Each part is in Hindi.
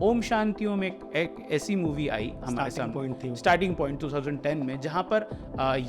ओम शांति ओम एक ऐसी मूवी आई हमारे स्टार्टिंग पॉइंट थी। सामने, स्टार्टिंग पॉइंट 2010 में, जहाँ पर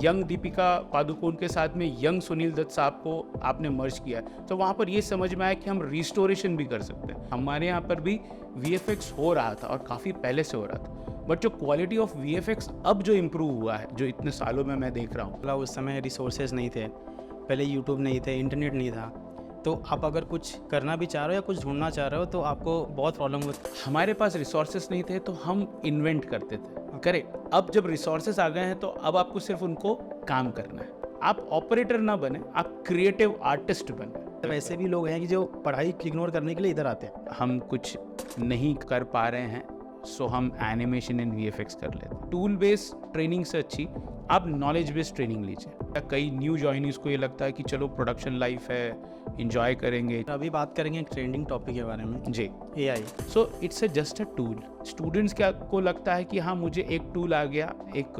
यंग दीपिका पादुकोण के साथ में यंग सुनील दत्त साहब को आपने मर्ज किया है। तो वहाँ पर ये समझ में आया कि हम रिस्टोरेशन भी कर सकते हैं। हमारे यहाँ पर भी वीएफएक्स हो रहा था और काफ़ी पहले से हो रहा था, बट जो क्वालिटी ऑफ वीएफएक्स अब जो इम्प्रूव हुआ है, जो इतने सालों में मैं देख रहा हूँ। मतलब उस समय रिसोर्सेज नहीं थे, पहले यूट्यूब नहीं थे, इंटरनेट नहीं था, तो आप अगर कुछ करना भी चाह रहे हो या कुछ ढूंढना चाह रहे हो तो आपको बहुत प्रॉब्लम होती। हमारे पास रिसोर्सेस नहीं थे तो हम इन्वेंट करते थे, करेक्ट। अब जब रिसोर्सेस आ गए हैं तो अब आपको सिर्फ उनको काम करना है। आप ऑपरेटर ना बने, आप क्रिएटिव आर्टिस्ट बने। वैसे भी लोग हैं कि जो पढ़ाई इग्नोर करने के लिए इधर आते हैं। हम कुछ नहीं कर पा रहे हैं, सो हम एनिमेशन एंड वीएफएक्स कर लेते हैं। टूल बेस्ड ट्रेनिंग से अच्छी आप नॉलेज बेस्ड ट्रेनिंग लीजिए। कई न्यू जॉइनीज को ये लगता है कि चलो प्रोडक्शन लाइफ है, इंजॉय करेंगे। अभी बात करेंगे एक ट्रेंडिंग टॉपिक के बारे में, जी। AI. So it's just a tool. Students क्या को लगता है कि हाँ मुझे एक टूल आ गया, एक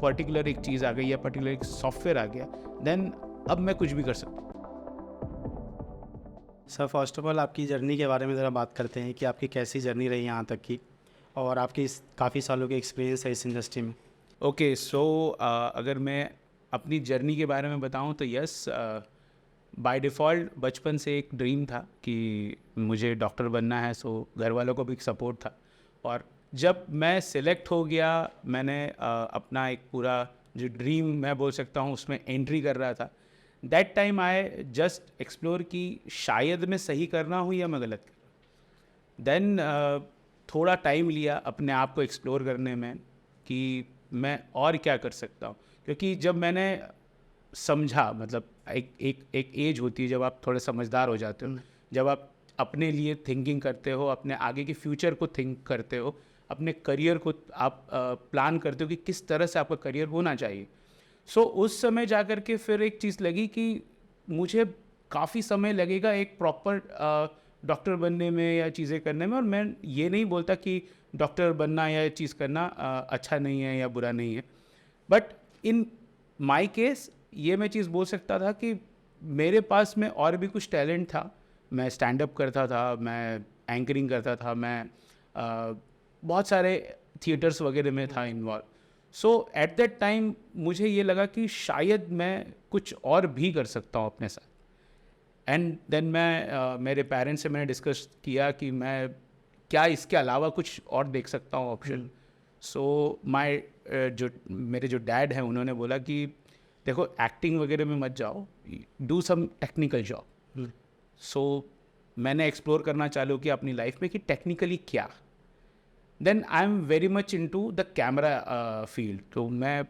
पर्टिकुलर एक चीज़ आ गई या पर्टिकुलर एक सॉफ्टवेयर आ गया, देन अब मैं कुछ भी कर सकता हूँ। सर फर्स्ट ऑफ ऑल आपकी जर्नी के बारे में ज़रा बात करते हैं कि आपकी कैसी जर्नी रही यहाँ तक की, और आपकी काफ़ी सालों के एक्सपीरियंस है इस इंडस्ट्री में। ओके, सो अगर मैं अपनी जर्नी के बारे में बताऊं तो यस, बाय डिफ़ॉल्ट बचपन से एक ड्रीम था कि मुझे डॉक्टर बनना है। सो घर वालों को भी सपोर्ट था, और जब मैं सिलेक्ट हो गया, मैंने अपना एक पूरा जो ड्रीम मैं बोल सकता हूँ उसमें एंट्री कर रहा था। That time I just explore कि शायद मैं सही कर रहा हूँ या मैं गलत कर रहा हूँ। देन थोड़ा टाइम लिया अपने आप को एक्सप्लोर करने में कि मैं और क्या कर सकता हूँ, क्योंकि जब मैंने समझा, मतलब एक एज होती है जब आप थोड़े समझदार हो जाते हो, जब आप अपने लिए थिंकिंग करते हो, अपने आगे के फ्यूचर को थिंक करते हो, अपने करियर को आप प्लान करते हो कि किस तरह से आपका करियर होना चाहिए। सो उस समय जा कर के फिर एक चीज़ लगी कि मुझे काफ़ी समय लगेगा एक प्रॉपर डॉक्टर बनने में या चीज़ें करने में। और मैं ये नहीं बोलता कि डॉक्टर बनना या चीज़ करना अच्छा नहीं है या बुरा नहीं है, बट इन माय केस ये मैं चीज़ बोल सकता था कि मेरे पास में और भी कुछ टैलेंट था। मैं स्टैंड अप करता था, मैं एंकरिंग करता था, मैं बहुत सारे थिएटर्स वगैरह में था involve. So at that time मुझे ये लगा कि शायद मैं कुछ और भी कर सकता हूँ अपने साथ। एंड देन मैं मेरे पेरेंट्स से मैंने डिस्कस किया कि मैं क्या इसके अलावा कुछ और देख सकता हूँ ऑप्शन। सो माय जो मेरे जो डैड हैं उन्होंने बोला कि देखो एक्टिंग वगैरह में मत जाओ, डू सम टेक्निकल जॉब। सो मैंने एक्सप्लोर करना चालू किया अपनी लाइफ में कि टेक्निकली क्या। Then I am very much into the camera field. तो मैं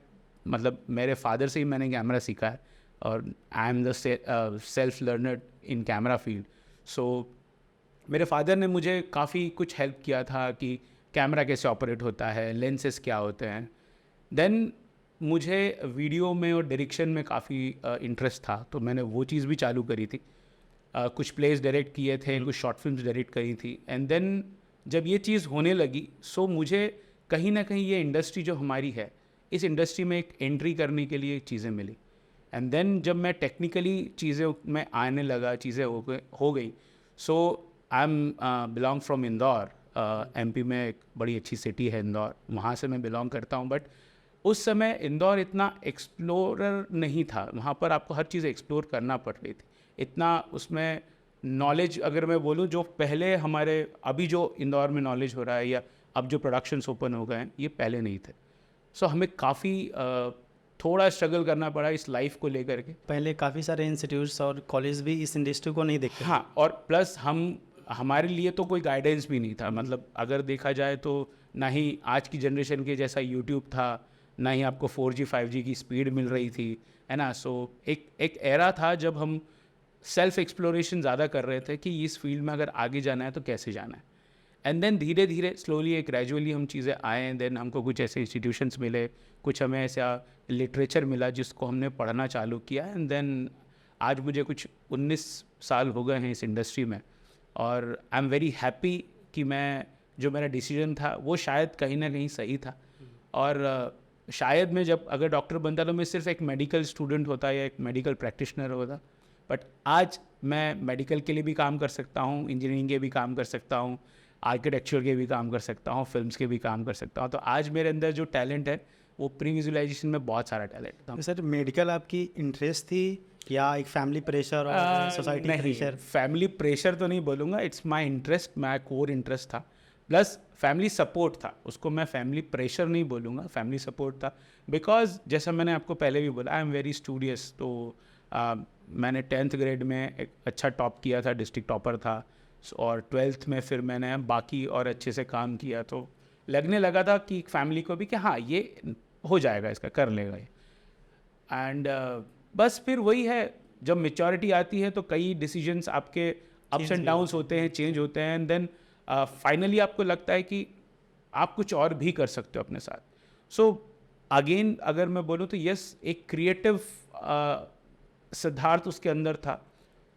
मतलब मेरे फादर से ही मैंने कैमरा सीखा है, और I am the self learner in camera field. So मेरे फादर ने मुझे काफ़ी कुछ हेल्प किया था कि कैमरा कैसे ऑपरेट होता है, लेंसेज क्या होते हैं। देन मुझे वीडियो में और डायरेक्शन में काफ़ी इंटरेस्ट था, तो मैंने वो चीज़ भी चालू करी थी। कुछ प्लेस डायरेक्ट किए थे, कुछ शॉर्ट फिल्म्स डायरेक्ट करी थी। एंड देन जब ये चीज़ होने लगी, सो मुझे कहीं ना कहीं ये इंडस्ट्री जो हमारी है, इस इंडस्ट्री में एक एंट्री करने के लिए चीज़ें मिली। एंड देन जब मैं टेक्निकली चीज़ें में आने लगा, चीज़ें हो गई। So I am belong from Indore. MP में एक बड़ी अच्छी सिटी है इंदौर, वहाँ से मैं बिलोंग करता हूँ। बट उस समय इंदौर इतना एक्सप्लोरर नहीं था, वहाँ पर आपको हर चीज़ एक्सप्लोर करना पड़ रही थी। इतना उसमें नॉलेज, अगर मैं बोलूँ जो पहले हमारे अभी जो इंदौर में नॉलेज हो रहा है या अब जो प्रोडक्शंस ओपन हो गए हैं, ये पहले नहीं थे। सो हमें काफ़ी थोड़ा स्ट्रगल करना पड़ा इस लाइफ को लेकर के। पहले काफ़ी सारे इंस्टीट्यूट्स और कॉलेज भी इस इंडस्ट्री को नहीं देखते। हाँ, और प्लस हमारे लिए तो कोई गाइडेंस भी नहीं था। मतलब अगर देखा जाए तो ना ही आज की जनरेशन के जैसा यूट्यूब था, ना ही आपको 4G 5G की स्पीड मिल रही थी, है ना। सो एक एरा था जब हम सेल्फ एक्सप्लोरेशन ज़्यादा कर रहे थे कि इस फील्ड में अगर आगे जाना है तो कैसे जाना है। एंड देन धीरे धीरे स्लोली एक ग्रेजुअली हम चीज़ें आए। देन हमको कुछ ऐसे इंस्टीट्यूशंस मिले, कुछ हमें ऐसा लिटरेचर मिला जिसको हमने पढ़ना चालू किया। एंड देन आज मुझे कुछ 19 साल हो गए हैं इस इंडस्ट्री में, और आई एम वेरी हैप्पी कि मैं जो मेरा डिसीजन था वो शायद कहीं ना कहीं सही था। और शायद मैं जब अगर डॉक्टर बनता तो मैं सिर्फ एक मेडिकल स्टूडेंट होता या एक मेडिकल प्रैक्टिशनर होता, बट आज मैं मेडिकल के लिए भी काम कर सकता हूँ, इंजीनियरिंग के भी काम कर सकता हूँ, आर्किटेक्चर के भी काम कर सकता हूँ, फिल्म्स के भी काम कर सकता हूँ। तो आज मेरे अंदर जो टैलेंट है वो प्री विजुअलाइजेशन में बहुत सारा टैलेंट था। तो सर मेडिकल आपकी इंटरेस्ट थी या एक फैमिली प्रेशर और सोसाइटी नहीं, प्रेशर? फैमिली प्रेशर तो नहीं बोलूँगा, it's my interest, my core interest था, प्लस फैमिली सपोर्ट था। उसको मैं फैमिली प्रेशर नहीं बोलूँगा, फैमिली सपोर्ट था। बिकॉज जैसा मैंने आपको पहले भी बोला, आई एम वेरी स्टूडियस। तो मैंने 10th ग्रेड में एक अच्छा टॉप किया था, डिस्ट्रिक्ट टॉपर था, और 12th में फिर मैंने बाकी और अच्छे से काम किया। तो लगने लगा था कि फैमिली को भी कि हाँ ये हो जाएगा, इसका कर लेगा ये। एंड बस फिर वही है, जब मेच्योरिटी आती है तो कई डिसीजंस आपके अप्स एंड डाउन्स होते हैं, चेंज होते हैं, एंड देन फाइनली आपको लगता है कि आप कुछ और भी कर सकते हो अपने साथ। सो अगेन अगर मैं बोलूँ तो यस, एक क्रिएटिव सिद्धार्थ उसके अंदर था।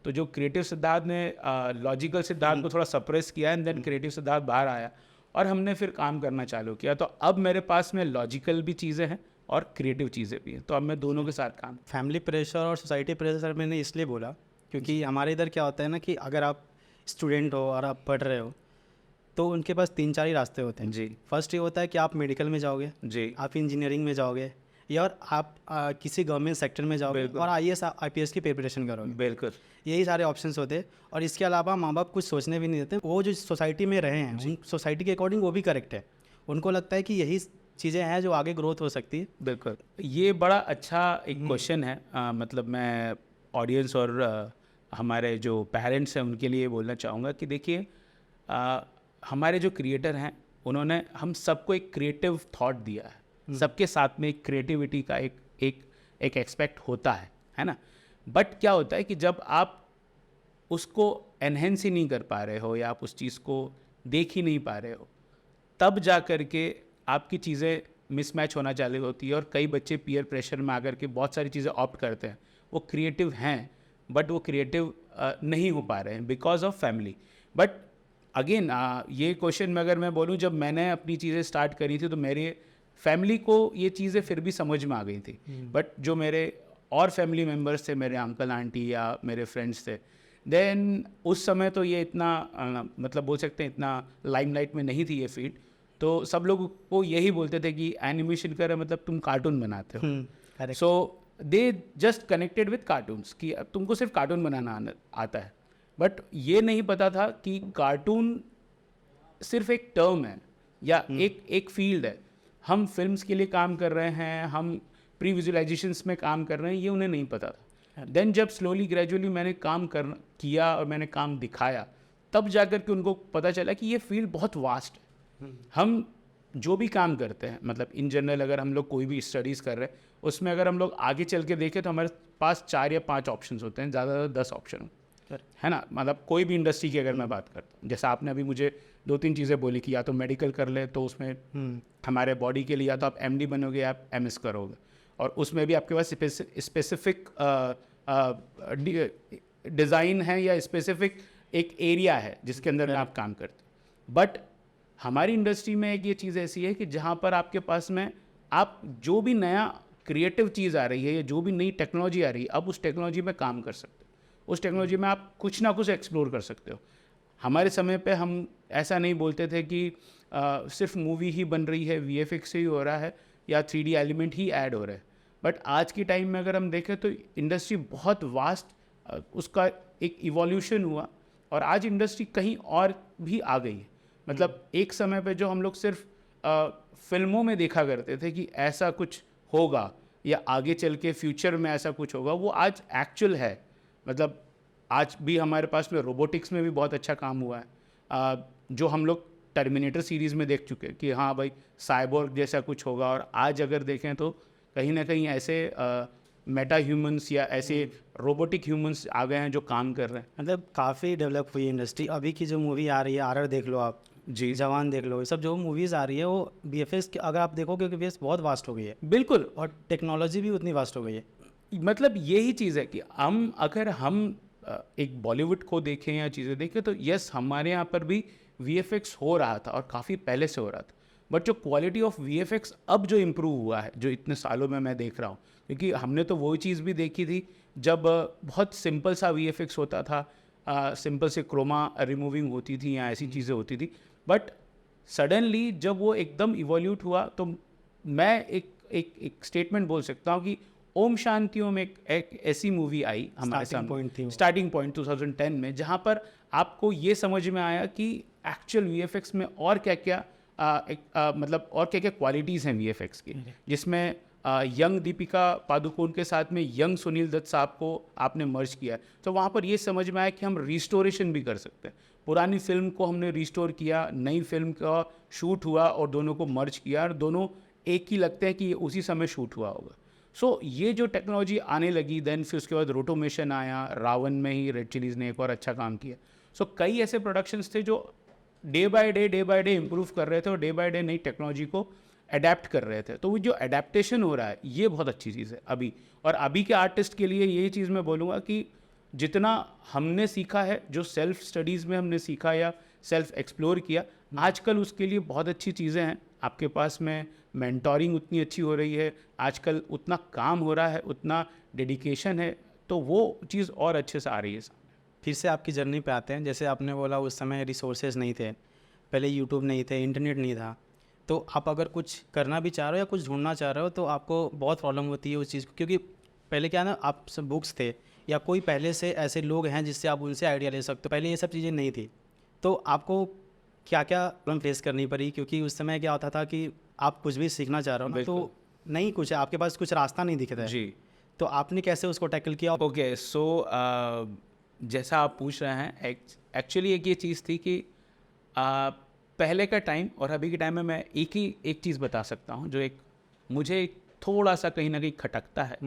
तो जो क्रिएटिव सिद्धार्थ ने लॉजिकल सिद्धार्थ को थोड़ा सप्रेस किया, एंड देन क्रिएटिव सिद्धार्थ बाहर आया और हमने फिर काम करना चालू किया। तो अब मेरे पास में लॉजिकल भी चीज़ें हैं और क्रिएटिव चीज़ें भी हैं, तो अब मैं दोनों के साथ काम। फैमिली प्रेशर और सोसाइटी प्रेशर मैंने इसलिए बोला क्योंकि हमारे इधर क्या होता है ना कि अगर आप स्टूडेंट हो और आप पढ़ रहे हो तो उनके पास 3-4 ही रास्ते होते हैं जी फर्स्ट ये होता है कि आप मेडिकल में जाओगे, जी आप इंजीनियरिंग में जाओगे, या और आप किसी गवर्नमेंट सेक्टर में जाओगे बिल्कुल। और IAS IPS की प्रिपरेशन करोगे। बिल्कुल यही सारे ऑप्शंस होते हैं और इसके अलावा माँ बाप कुछ सोचने भी नहीं देते। वो जो सोसाइटी में रहे हैं उन सोसाइटी के अकॉर्डिंग वो भी करेक्ट है। उनको लगता है कि यही चीज़ें हैं जो आगे ग्रोथ हो सकती है। बिल्कुल, ये बड़ा अच्छा एक क्वेश्चन है। मतलब मैं ऑडियंस और हमारे जो पेरेंट्स हैं उनके लिए बोलना चाहूँगा कि देखिए, हमारे जो क्रिएटर हैं उन्होंने हम सबको एक क्रिएटिव थॉट दिया है। सबके साथ में एक क्रिएटिविटी का एक एक्सपेक्ट होता है ना। बट क्या होता है कि जब आप उसको एनहेंस ही नहीं कर पा रहे हो या आप उस चीज़ को देख ही नहीं पा रहे हो, तब जा कर के आपकी चीज़ें मिसमैच होना चालू होती है। और कई बच्चे पीयर प्रेशर में आकर के बहुत सारी चीज़ें ऑप्ट करते हैं। वो क्रिएटिव हैं बट वो क्रिएटिव नहीं हो पा रहे हैं because of family. But again ये क्वेश्चन में अगर मैं बोलूँ, जब मैंने अपनी चीज़ें स्टार्ट करी थी तो मेरे फैमिली को ये चीज़ें फिर भी समझ में आ गई थी। बट जो मेरे और फैमिली मेम्बर्स थे, मेरे अंकल आंटी या मेरे फ्रेंड्स थे, देन उस समय तो ये इतना मतलब बोल सकते हैं इतना लाइमलाइट में नहीं थी ये फील्ड। तो सब लोग को यही बोलते थे कि एनिमेशन कर मतलब तुम कार्टून बनाते हो। So they just connected with cartoons कि अब तुमको सिर्फ कार्टून बनाना आता है। बट ये नहीं पता था कि कार्टून सिर्फ एक टर्म है या एक फील्ड है। हम फिल्म्स के लिए काम कर रहे हैं, हम प्री विजुअलाइजेशंस में काम कर रहे हैं, ये उन्हें नहीं पता था। देन जब स्लोली ग्रेजुअली मैंने काम किया और मैंने काम दिखाया, तब जाकर के उनको पता चला कि ये फील्ड बहुत वास्ट है। हम जो भी काम करते हैं, मतलब इन जनरल अगर हम लोग कोई भी स्टडीज़ कर रहे हैं, उसमें अगर हम लोग आगे चल के देखें तो हमारे पास 4 या 5 ऑप्शन होते हैं, ज़्यादा 10 ऑप्शन है ना। मतलब कोई भी इंडस्ट्री की अगर मैं बात करता हूँ, जैसा आपने अभी मुझे 2-3 चीज़ें बोली कि या तो मेडिकल कर ले तो उसमें हमारे बॉडी के लिए या तो आप MD बनोगे या आप MS करोगे, और उसमें भी आपके पास स्पेसिफिक डिज़ाइन है या स्पेसिफिक एक एरिया है जिसके अंदर आप काम करते हो। बट हमारी इंडस्ट्री में एक ये चीज़ ऐसी है कि जहाँ पर आपके पास में आप जो भी नया क्रिएटिव चीज़ आ रही है या जो भी नई टेक्नोलॉजी आ रही है, अब उस टेक्नोलॉजी में काम कर सकते हो। उस टेक्नोलॉजी में आप कुछ ना कुछ एक्सप्लोर कर सकते हो। हमारे समय पे हम ऐसा नहीं बोलते थे कि सिर्फ मूवी ही बन रही है, VFX से ही हो रहा है या 3D एलिमेंट ही ऐड हो रहा है। बट आज की टाइम में अगर हम देखें तो इंडस्ट्री बहुत वास्ट, उसका एक इवोल्यूशन हुआ और आज इंडस्ट्री कहीं और भी आ गई है। मतलब एक समय पे जो हम लोग सिर्फ फिल्मों में देखा करते थे कि ऐसा कुछ होगा या आगे चल के फ्यूचर में ऐसा कुछ होगा, वो आज एक्चुअल है। मतलब आज भी हमारे पास में रोबोटिक्स में भी बहुत अच्छा काम हुआ है, जो हम लोग टर्मिनेटर सीरीज़ में देख चुके हैं कि हाँ भाई साइबोर्ग जैसा कुछ होगा। और आज अगर देखें तो कहीं ना कहीं ऐसे मेटा ह्यूमंस या ऐसे रोबोटिक ह्यूमंस आ गए हैं जो काम कर रहे हैं। मतलब काफ़ी डेवलप हुई इंडस्ट्री। अभी की जो मूवी आ रही है RR देख लो आप, जी जवान देख लो, ये सब जो मूवीज़ आ रही है वो VFX अगर आप देखोगे कि VFX बहुत वास्ट हो गई है बिल्कुल। और टेक्नोलॉजी भी उतनी वास्ट हो गई है। मतलब यही चीज़ है कि अगर हम एक बॉलीवुड को देखें या चीज़ें देखें तो यस, हमारे यहाँ पर भी VFX हो रहा था और काफ़ी पहले से हो रहा था। बट जो क्वालिटी ऑफ VFX अब जो इम्प्रूव हुआ है, जो इतने सालों में मैं देख रहा हूँ, क्योंकि हमने तो वही चीज़ भी देखी थी जब बहुत सिंपल सा VFX होता था। सिंपल से क्रोमा रिमूविंग होती थी या ऐसी चीज़ें होती थी, बट सडनली जब वो एकदम इवोल्यूट हुआ तो मैं एक स्टेटमेंट बोल सकता हूँ कि ओम शांति ओम एक ऐसी मूवी आई हमारे Starting point थी सामने, वो। स्टार्टिंग पॉइंट 2010 में, जहाँ पर आपको ये समझ में आया कि एक्चुअल वीएफएक्स में और क्या क्या मतलब और क्या क्या क्वालिटीज़ हैं वीएफएक्स की, जिसमें यंग दीपिका पादुकोण के साथ में यंग सुनील दत्त साहब को आपने मर्ज किया है। तो वहाँ पर ये समझ में आया कि हम रिस्टोरेशन भी कर सकते हैं। पुरानी फिल्म को हमने रिस्टोर किया, नई फिल्म का शूट हुआ और दोनों को मर्ज किया, और दोनों एक ही लगते हैं कि ये उसी समय शूट हुआ होगा। सो ये जो टेक्नोलॉजी आने लगी, देन फिर उसके बाद रोटोमेशन आया, रावण में ही रेड चिलीज़ ने एक और अच्छा काम किया। सो कई ऐसे प्रोडक्शंस थे जो डे बाय डे इम्प्रूव कर रहे थे और डे बाय डे नई टेक्नोलॉजी को अडेप्ट कर रहे थे। तो वो जो अडेप्टेशन हो रहा है ये बहुत अच्छी चीज़ है अभी। और अभी के आर्टिस्ट के लिए यही चीज़ मैं बोलूँगा कि जितना हमने सीखा है, जो सेल्फ स्टडीज़ में हमने सीखा या सेल्फ एक्सप्लोर किया, आजकल उसके लिए बहुत अच्छी चीज़ें हैं आपके पास में। मेंटोरिंग उतनी अच्छी हो रही है आजकल, उतना काम हो रहा है, उतना डेडिकेशन है, तो वो चीज़ और अच्छे से आ रही है। फिर से आपकी जर्नी पे आते हैं। जैसे आपने बोला उस समय रिसोर्सेज नहीं थे, पहले यूट्यूब नहीं थे, इंटरनेट नहीं था, तो आप अगर कुछ करना भी चाह रहे हो या कुछ ढूंढना चाह रहे हो तो आपको बहुत प्रॉब्लम होती है उस चीज़ को, क्योंकि पहले क्या है ना, आप सब बुक्स थे या कोई पहले से ऐसे लोग हैं जिससे आप उनसे आइडिया ले सकते हो, पहले ये सब चीज़ें नहीं थी। तो आपको क्या क्या प्रॉब्लम फेस करनी पड़ी, क्योंकि उस समय क्या होता था कि आप कुछ भी सीखना चाह रहे हो ना, तो नहीं कुछ है, आपके पास कुछ रास्ता नहीं दिखता है। जी, तो आपने कैसे उसको टैकल किया? ओके। सो जैसा आप पूछ रहे हैं, एक्चुअली एक ये चीज़ थी कि पहले का टाइम और अभी के टाइम में मैं एक चीज़ बता सकता हूँ जो मुझे थोड़ा सा कहीं ना कहीं खटकता है।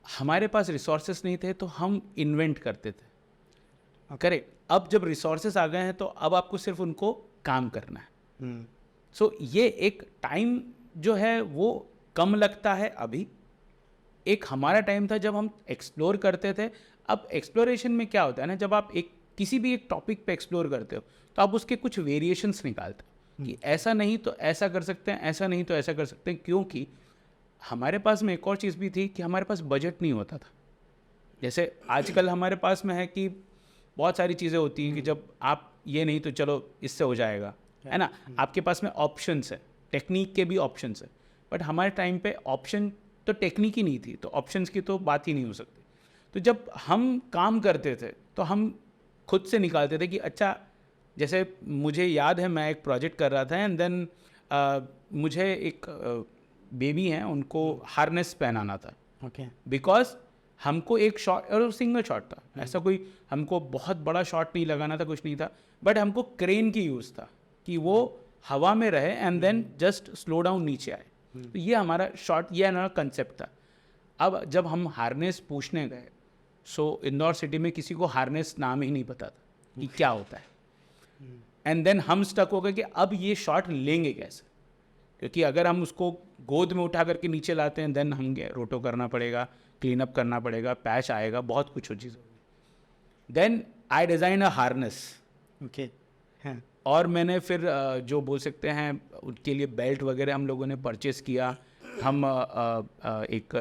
हमारे पास रिसोर्सेस नहीं थे तो हम इन्वेंट करते थे, करेक्ट। अब जब रिसोर्सेस आ गए हैं तो अब आपको सिर्फ उनको काम करना है। सो ये एक टाइम जो है वो कम लगता है अभी। एक हमारा टाइम था जब हम एक्सप्लोर करते थे। अब एक्सप्लोरेशन में क्या होता है ना, जब आप किसी भी एक टॉपिक पे एक्सप्लोर करते हो तो आप उसके कुछ वेरिएशंस निकालते हो कि ऐसा नहीं तो ऐसा कर सकते हैं, ऐसा नहीं तो ऐसा कर सकते हैं। क्योंकि हमारे पास में एक और चीज़ भी थी कि हमारे पास बजट नहीं होता था। जैसे आजकल हमारे पास में है कि बहुत सारी चीज़ें होती हैं कि जब आप ये नहीं तो चलो इससे हो जाएगा, है ना। आपके पास में ऑप्शंस है, टेक्निक के भी ऑप्शंस है, बट हमारे टाइम पे ऑप्शन तो टेक्निक ही नहीं थी, तो ऑप्शंस की तो बात ही नहीं हो सकती। तो जब हम काम करते थे तो हम खुद से निकालते थे कि अच्छा, जैसे मुझे याद है मैं एक प्रोजेक्ट कर रहा था एंड देन मुझे एक बेबी हैं, उनको हार्नेस पहनाना था। ओके। बिकॉज हमको एक शॉट, और सिंगल शॉट था, ऐसा कोई हमको बहुत बड़ा शॉट नहीं लगाना था, कुछ नहीं था, बट हमको क्रेन की यूज़ था कि वो हवा में रहे and then just slow down नीचे आए। तो ये हमारा शॉट, ये हमारा कंसेप्ट था। अब जब हम हार्नेस पूछने गए, सो इंदौर सिटी में किसी को हार्नेस नाम ही नहीं पता था कि क्या होता है। एंड देन हम स्टक हो गए कि अब ये शॉट लेंगे कैसे, क्योंकि अगर हम उसको गोद में उठा करके नीचे लाते हैं देन हम रोटो करना पड़ेगा, क्लीन अप करना पड़ेगा, पैच आएगा, बहुत कुछ हो चीज़ होगी। Then I design a harness. Okay. हाँ। और मैंने फिर जो बोल सकते हैं उनके लिए बेल्ट वगैरह हम लोगों ने परचेस किया। हम एक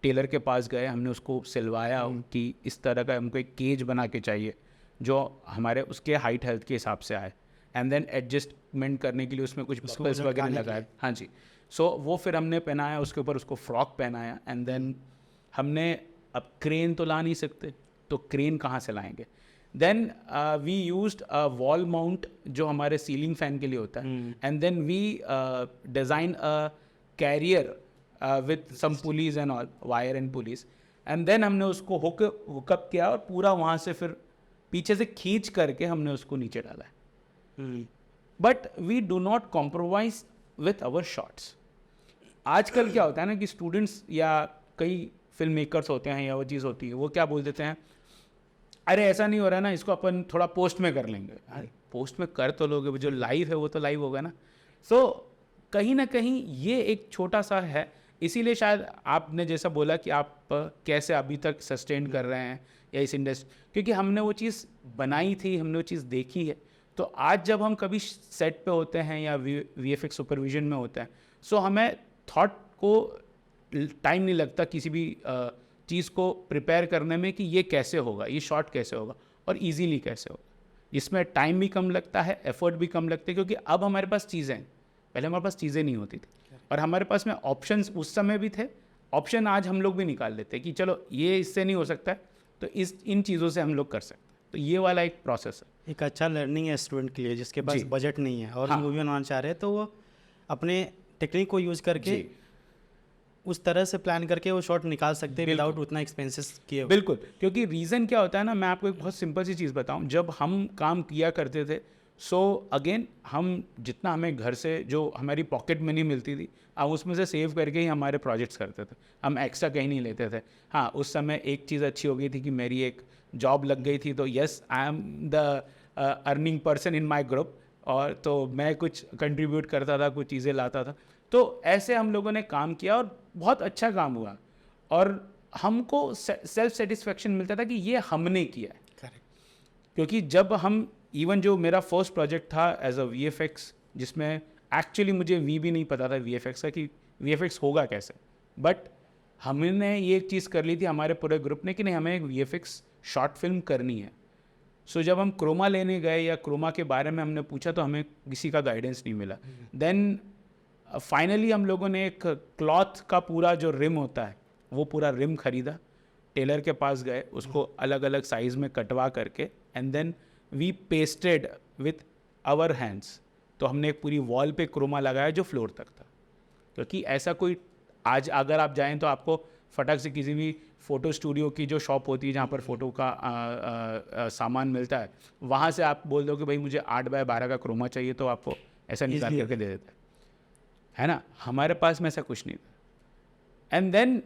टेलर के पास गए, हमने उसको सिलवाया कि इस तरह का हमको एक केज बना के चाहिए जो हमारे उसके हाइट हेल्थ के हिसाब से आए। एंड देन एडजस्टमेंट करने के लिए उसमें कुछ बकल्स वगैरह लगाए। हाँ जी। सो वो फिर हमने पहनाया, उसके ऊपर उसको फ्रॉक पहनाया। एंड देन हमने, अब क्रेन तो ला नहीं सकते, तो क्रेन कहाँ से लाएंगे। Then we used a wall mount जो हमारे सीलिंग फैन के लिए होता है। And then we design a carrier with some pulleys and all, wire and pulleys. And then हमने उसको हुकअप किया और पूरा वहाँ से फिर पीछे से खींच करके हमने उसको नीचे डाला है। But we do not compromise with our shots. आजकल क्या होता है ना कि स्टूडेंट्स या कई फिल्म मेकर्स होते हैं या वो चीज़ होती है, वो क्या बोल देते हैं, अरे ऐसा नहीं हो रहा है ना, इसको अपन थोड़ा पोस्ट में कर लेंगे। अरे पोस्ट में कर तो लोगे, जो लाइव है वो तो लाइव होगा ना। सो कहीं ना कहीं ये एक छोटा सा है। इसीलिए शायद आपने जैसा बोला कि आप कैसे अभी तक सस्टेन कर रहे हैं या इस इंडस्ट्री, क्योंकि हमने वो चीज़ बनाई थी, हमने वो चीज़ देखी है। तो आज जब हम कभी सेट पे होते हैं या VFX सुपरविजन में होते हैं, सो हमें थॉट को टाइम नहीं लगता किसी भी चीज़ को प्रिपेयर करने में कि ये कैसे होगा, ये शॉट कैसे होगा और इजीली कैसे होगा, जिसमें टाइम भी कम लगता है, एफर्ट भी कम लगते हैं, क्योंकि अब हमारे पास चीज़ें हैं, पहले हमारे पास चीज़ें नहीं होती थी और हमारे पास में ऑप्शंस उस समय भी थे, ऑप्शन आज हम लोग भी निकाल लेते हैं कि चलो ये इससे नहीं हो सकता है तो इन चीज़ों से हम लोग कर सकते हैं। तो ये वाला एक प्रोसेस है। एक अच्छा लर्निंग है स्टूडेंट के लिए जिसके पास जी। बजट नहीं है और हाँ। मूवी बनाना चाह रहे हैं, तो वो अपने टेक्निक को यूज़ करके जी उस तरह से प्लान करके वो शॉट निकाल सकते हैं बिल्कुल। विदाउट उतना एक्सपेंसेस किए हुए। बिल्कुल, क्योंकि रीज़न क्या होता है ना, मैं आपको एक बहुत सिंपल सी चीज़ बताऊं, जब हम काम किया करते थे सो अगेन हम जितना हमें घर से जो हमारी पॉकेट मनी मिलती थी हम उसमें से सेव करके ही हमारे प्रोजेक्ट्स करते थे, हम एक्स्ट्रा कहीं नहीं लेते थे। हाँ, उस समय एक चीज़ अच्छी हो गई थी कि मेरी एक जॉब लग गई थी, तो yes I am the earning person in my group, और तो मैं कुछ कंट्रीब्यूट करता था, कुछ चीज़ें लाता था, तो ऐसे हम लोगों ने काम किया और बहुत अच्छा काम हुआ और हमको सेल्फ सेटिस्फेक्शन मिलता था कि ये हमने किया है। करेक्ट। क्योंकि जब हम इवन जो मेरा फर्स्ट प्रोजेक्ट था एज अ VFX, जिसमें एक्चुअली मुझे भी नहीं पता था VFX का कि VFX होगा कैसे, बट हमने ये एक चीज़ कर ली थी हमारे पूरे ग्रुप ने कि नहीं हमें एक VFX शॉर्ट फिल्म करनी है। सो जब हम क्रोमा लेने गए या क्रोमा के बारे में हमने पूछा तो हमें किसी का गाइडेंस नहीं मिला। देन फाइनली हम लोगों ने एक क्लॉथ का पूरा जो रिम होता है वो पूरा रिम खरीदा, टेलर के पास गए, उसको अलग अलग साइज़ में कटवा करके and then we pasted with our hands. तो हमने एक पूरी वॉल पे क्रोमा लगाया जो फ्लोर तक था, क्योंकि ऐसा कोई आज अगर आप जाएं तो आपको फटक से किसी भी फ़ोटो स्टूडियो की जो शॉप होती है जहाँ पर फ़ोटो का सामान मिलता है, वहाँ से आप बोल दो कि भाई मुझे 8x12 का क्रोमा चाहिए, तो आपको ऐसा निकाल करके दे देता है ना। हमारे पास में ऐसा कुछ नहीं था। एंड देन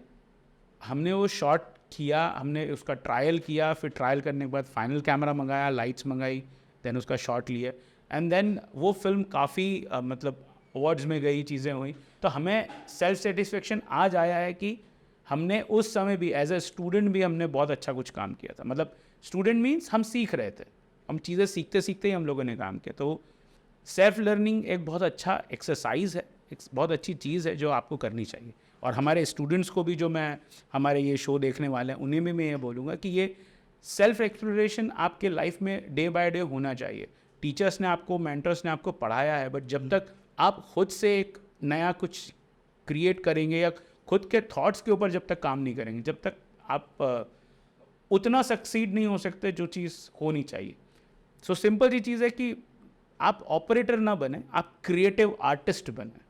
हमने वो शॉट किया, हमने उसका ट्रायल किया, फिर ट्रायल करने के बाद फाइनल कैमरा मंगाया, लाइट्स मंगाई, देन उसका शॉट लिया एंड देन वो फिल्म काफ़ी मतलब अवार्ड्स में गई, चीज़ें हुई। तो हमें सेल्फ सेटिस्फेक्शन आज आया है कि हमने उस समय भी एज ए स्टूडेंट भी हमने बहुत अच्छा कुछ काम किया था। मतलब स्टूडेंट मीन्स हम सीख रहे थे, हम चीज़ें सीखते सीखते ही हम लोगों ने काम किया। तो सेल्फ लर्निंग एक बहुत अच्छा एक्सरसाइज है, एक बहुत अच्छी चीज़ है जो आपको करनी चाहिए। और हमारे स्टूडेंट्स को भी, जो मैं हमारे ये शो देखने वाले हैं, उन्हें भी मैं ये बोलूँगा कि ये सेल्फ एक्सप्लोरेशन आपके लाइफ में डे बाय डे होना चाहिए। टीचर्स ने आपको, मेंटर्स ने आपको पढ़ाया है, बट जब तक आप खुद से एक नया कुछ क्रिएट करेंगे या खुद के थॉट्स के ऊपर जब तक काम नहीं करेंगे, जब तक आप उतना सक्सीड नहीं हो सकते जो चीज़ होनी चाहिए। सो सिंपल सी चीज़ है कि आप ऑपरेटर ना बने, आप क्रिएटिव आर्टिस्ट बने।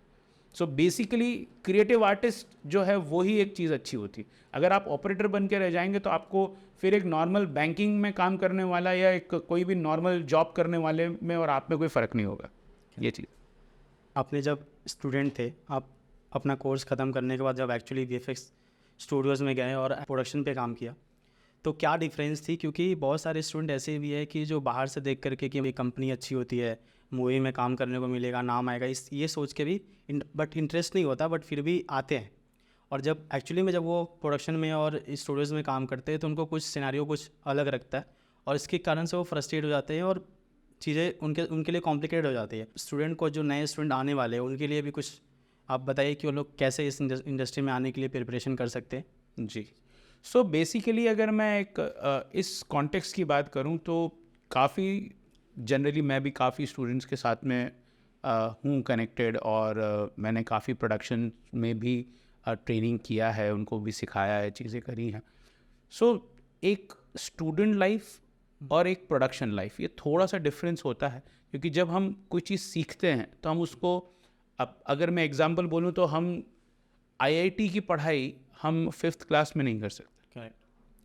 सो बेसिकली क्रिएटिव आर्टिस्ट जो है वो ही एक चीज़ अच्छी होती। अगर आप ऑपरेटर बन के रह जाएंगे तो आपको फिर एक नॉर्मल बैंकिंग में काम करने वाला या एक कोई भी नॉर्मल जॉब करने वाले में और आप में कोई फ़र्क नहीं होगा। ये चीज़ आपने जब स्टूडेंट थे, आप अपना कोर्स ख़त्म करने के बाद जब एक्चुअली VFX स्टूडियोज़ में गए और प्रोडक्शन पे काम किया, तो क्या डिफरेंस थी? क्योंकि बहुत सारे स्टूडेंट ऐसे भी है कि जो बाहर से देख करके कि ये कंपनी अच्छी होती है, मूवी में काम करने को मिलेगा, नाम आएगा, इस ये सोच के भी बट इंटरेस्ट नहीं होता, बट फिर भी आते हैं। और जब एक्चुअली में जब वो प्रोडक्शन में और स्टूडियोज़ में काम करते हैं तो उनको कुछ सिनेरियो कुछ अलग रखता है और इसके कारण से वो फ्रस्ट्रेट हो जाते हैं और चीज़ें उनके लिए कॉम्प्लिकेटेड हो जाती है। स्टूडेंट को, जो नए स्टूडेंट आने वाले हैं, उनके लिए भी कुछ आप बताइए कि वो लोग कैसे इस इंडस्ट्री में आने के लिए प्रिपरेशन कर सकते हैं। जी। सो बेसिकली अगर मैं एक इस कॉन्टेक्स्ट की बात करूं तो काफ़ी जनरली मैं भी काफ़ी स्टूडेंट्स के साथ में हूँ कनेक्टेड, और मैंने काफ़ी प्रोडक्शन में भी ट्रेनिंग किया है, उनको भी सिखाया है, चीज़ें करी हैं। सो एक स्टूडेंट लाइफ और एक प्रोडक्शन लाइफ, ये थोड़ा सा डिफरेंस होता है, क्योंकि जब हम कोई चीज़ सीखते हैं तो हम उसको, अब अगर मैं एग्जांपल बोलूँ तो हम IIT की पढ़ाई हम 5th क्लास में नहीं कर सकते,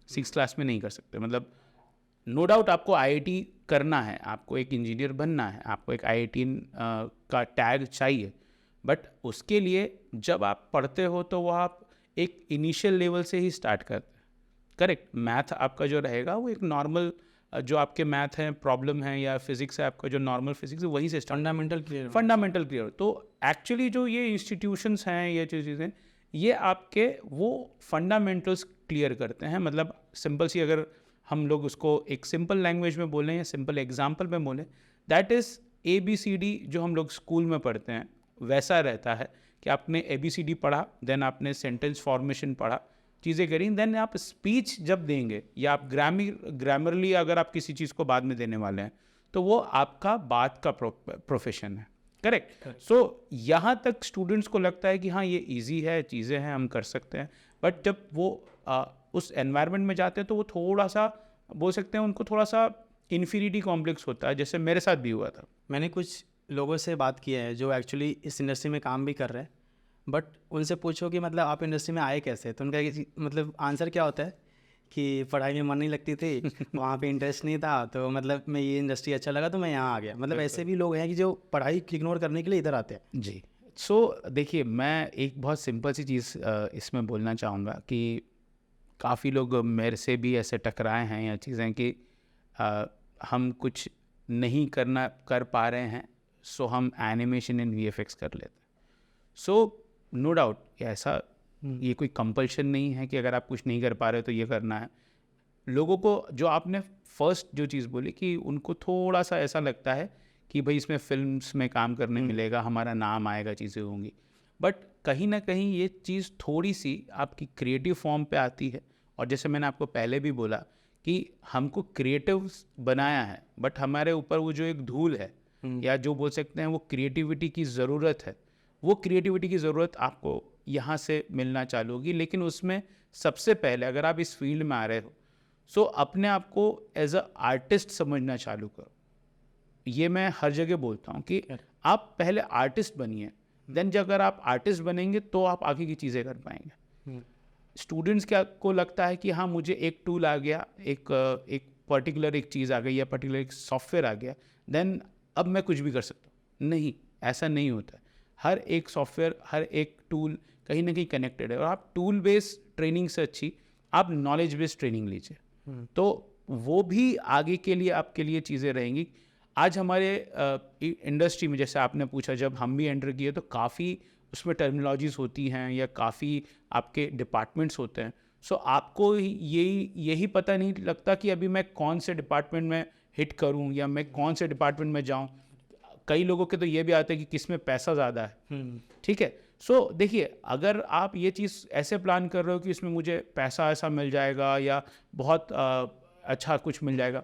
6th क्लास में नहीं कर सकते। मतलब नो डाउट आपको IIT करना है, आपको एक इंजीनियर बनना है, आपको एक IIT का टैग चाहिए, बट उसके लिए जब आप पढ़ते हो तो वो आप एक इनिशियल लेवल से ही स्टार्ट करते हैं। करेक्ट, मैथ आपका जो रहेगा वो एक नॉर्मल जो आपके मैथ हैं, प्रॉब्लम है, या फिजिक्स है आपका जो नॉर्मल फिजिक्स है, वहीं से फंडामेंटल क्लियर। तो एक्चुअली जो ये इंस्टीट्यूशंस हैं, ये जो चीज़ें, ये आपके वो फंडामेंटल्स क्लियर करते हैं। मतलब सिंपल सी, अगर हम लोग उसको एक सिंपल लैंग्वेज में बोलें या सिंपल एग्जांपल में बोलें, दैट इज़ ABCD जो हम लोग स्कूल में पढ़ते हैं, वैसा रहता है कि आपने ABCD पढ़ा, देन आपने सेंटेंस फॉर्मेशन पढ़ा, चीज़ें करी, देन आप स्पीच जब देंगे या आप ग्रामरली अगर आप किसी चीज़ को बाद में देने वाले हैं तो वो आपका बात का प्रोफेशन है, करेक्ट। सो यहाँ तक स्टूडेंट्स को लगता है कि हाँ ये इजी है, चीज़ें हैं, हम कर सकते हैं, बट जब वो उस एनवायरनमेंट में जाते हैं तो वो थोड़ा सा बोल सकते हैं उनको थोड़ा सा इन्फीरिटी कॉम्प्लेक्स होता है, जैसे मेरे साथ भी हुआ था। मैंने कुछ लोगों से बात की है जो एक्चुअली इस इंडस्ट्री में काम भी कर रहे हैं, बट उनसे पूछो कि मतलब आप इंडस्ट्री में आए कैसे, तो उनका मतलब आंसर क्या होता है कि पढ़ाई में मन नहीं लगती थी, वहाँ पे इंटरेस्ट नहीं था, तो मतलब मैं ये इंडस्ट्री अच्छा लगा तो मैं यहाँ आ गया। मतलब ऐसे भी लोग हैं कि जो पढ़ाई इग्नोर करने के लिए इधर आते हैं। जी। सो देखिए, मैं एक बहुत सिंपल सी चीज़ इसमें बोलना चाहूँगा कि काफ़ी लोग मेरे से भी ऐसे टकराए हैं या चीज़ें कि हम कुछ नहीं कर पा रहे हैं, सो हम एनिमेशन इन वीएफएक्स कर लेते हैं। सो नो डाउट ऐसा ये कोई कंपल्शन नहीं है कि अगर आप कुछ नहीं कर पा रहे तो ये करना है। लोगों को जो आपने फर्स्ट जो चीज़ बोली कि उनको थोड़ा सा ऐसा लगता है कि भाई इसमें फिल्म्स में काम करने मिलेगा, हमारा नाम आएगा, चीज़ें होंगी, बट कहीं ना कहीं ये चीज़ थोड़ी सी आपकी क्रिएटिव फॉर्म पे आती है। और जैसे मैंने आपको पहले भी बोला कि हमको क्रिएटिव बनाया है, बट हमारे ऊपर वो जो एक धूल है या जो बोल सकते हैं वो क्रिएटिविटी की ज़रूरत है, वो क्रिएटिविटी की ज़रूरत आपको यहाँ से मिलना चालू होगी। लेकिन उसमें सबसे पहले अगर आप इस फील्ड में आ रहे हो सो अपने आप को एज अ आर्टिस्ट समझना चालू करो। ये मैं हर जगह बोलता हूँ कि आप पहले आर्टिस्ट बनिए, देन जब अगर आप आर्टिस्ट बनेंगे तो आप आगे की चीज़ें कर पाएंगे। स्टूडेंट्स क्या को लगता है कि हाँ मुझे एक टूल आ गया, एक पर्टिकुलर एक चीज़ आ गई या पर्टिकुलर एक सॉफ्टवेयर आ गया, देन अब मैं कुछ भी कर सकता हूँ। नहीं, ऐसा नहीं होता है। हर एक सॉफ्टवेयर, हर एक टूल कहीं ना कहीं कनेक्टेड है, और आप टूल बेस्ड ट्रेनिंग से अच्छी आप नॉलेज बेस्ड ट्रेनिंग लीजिए, तो वो भी आगे के लिए आपके लिए चीज़ें रहेंगी। आज हमारे इंडस्ट्री में जैसे आपने पूछा, जब हम भी एंटर किए तो काफ़ी उसमें टर्मिनोलॉजीज़ होती हैं या काफ़ी आपके डिपार्टमेंट्स होते हैं। सो आपको यही पता नहीं लगता कि अभी मैं कौन से डिपार्टमेंट में हिट करूं या मैं कौन से डिपार्टमेंट में जाऊं। कई लोगों के तो ये भी आता है कि किस में पैसा ज़्यादा है, ठीक है। सो देखिए, अगर आप ये चीज़ ऐसे प्लान कर रहे हो कि इसमें मुझे पैसा ऐसा मिल जाएगा या बहुत अच्छा कुछ मिल जाएगा,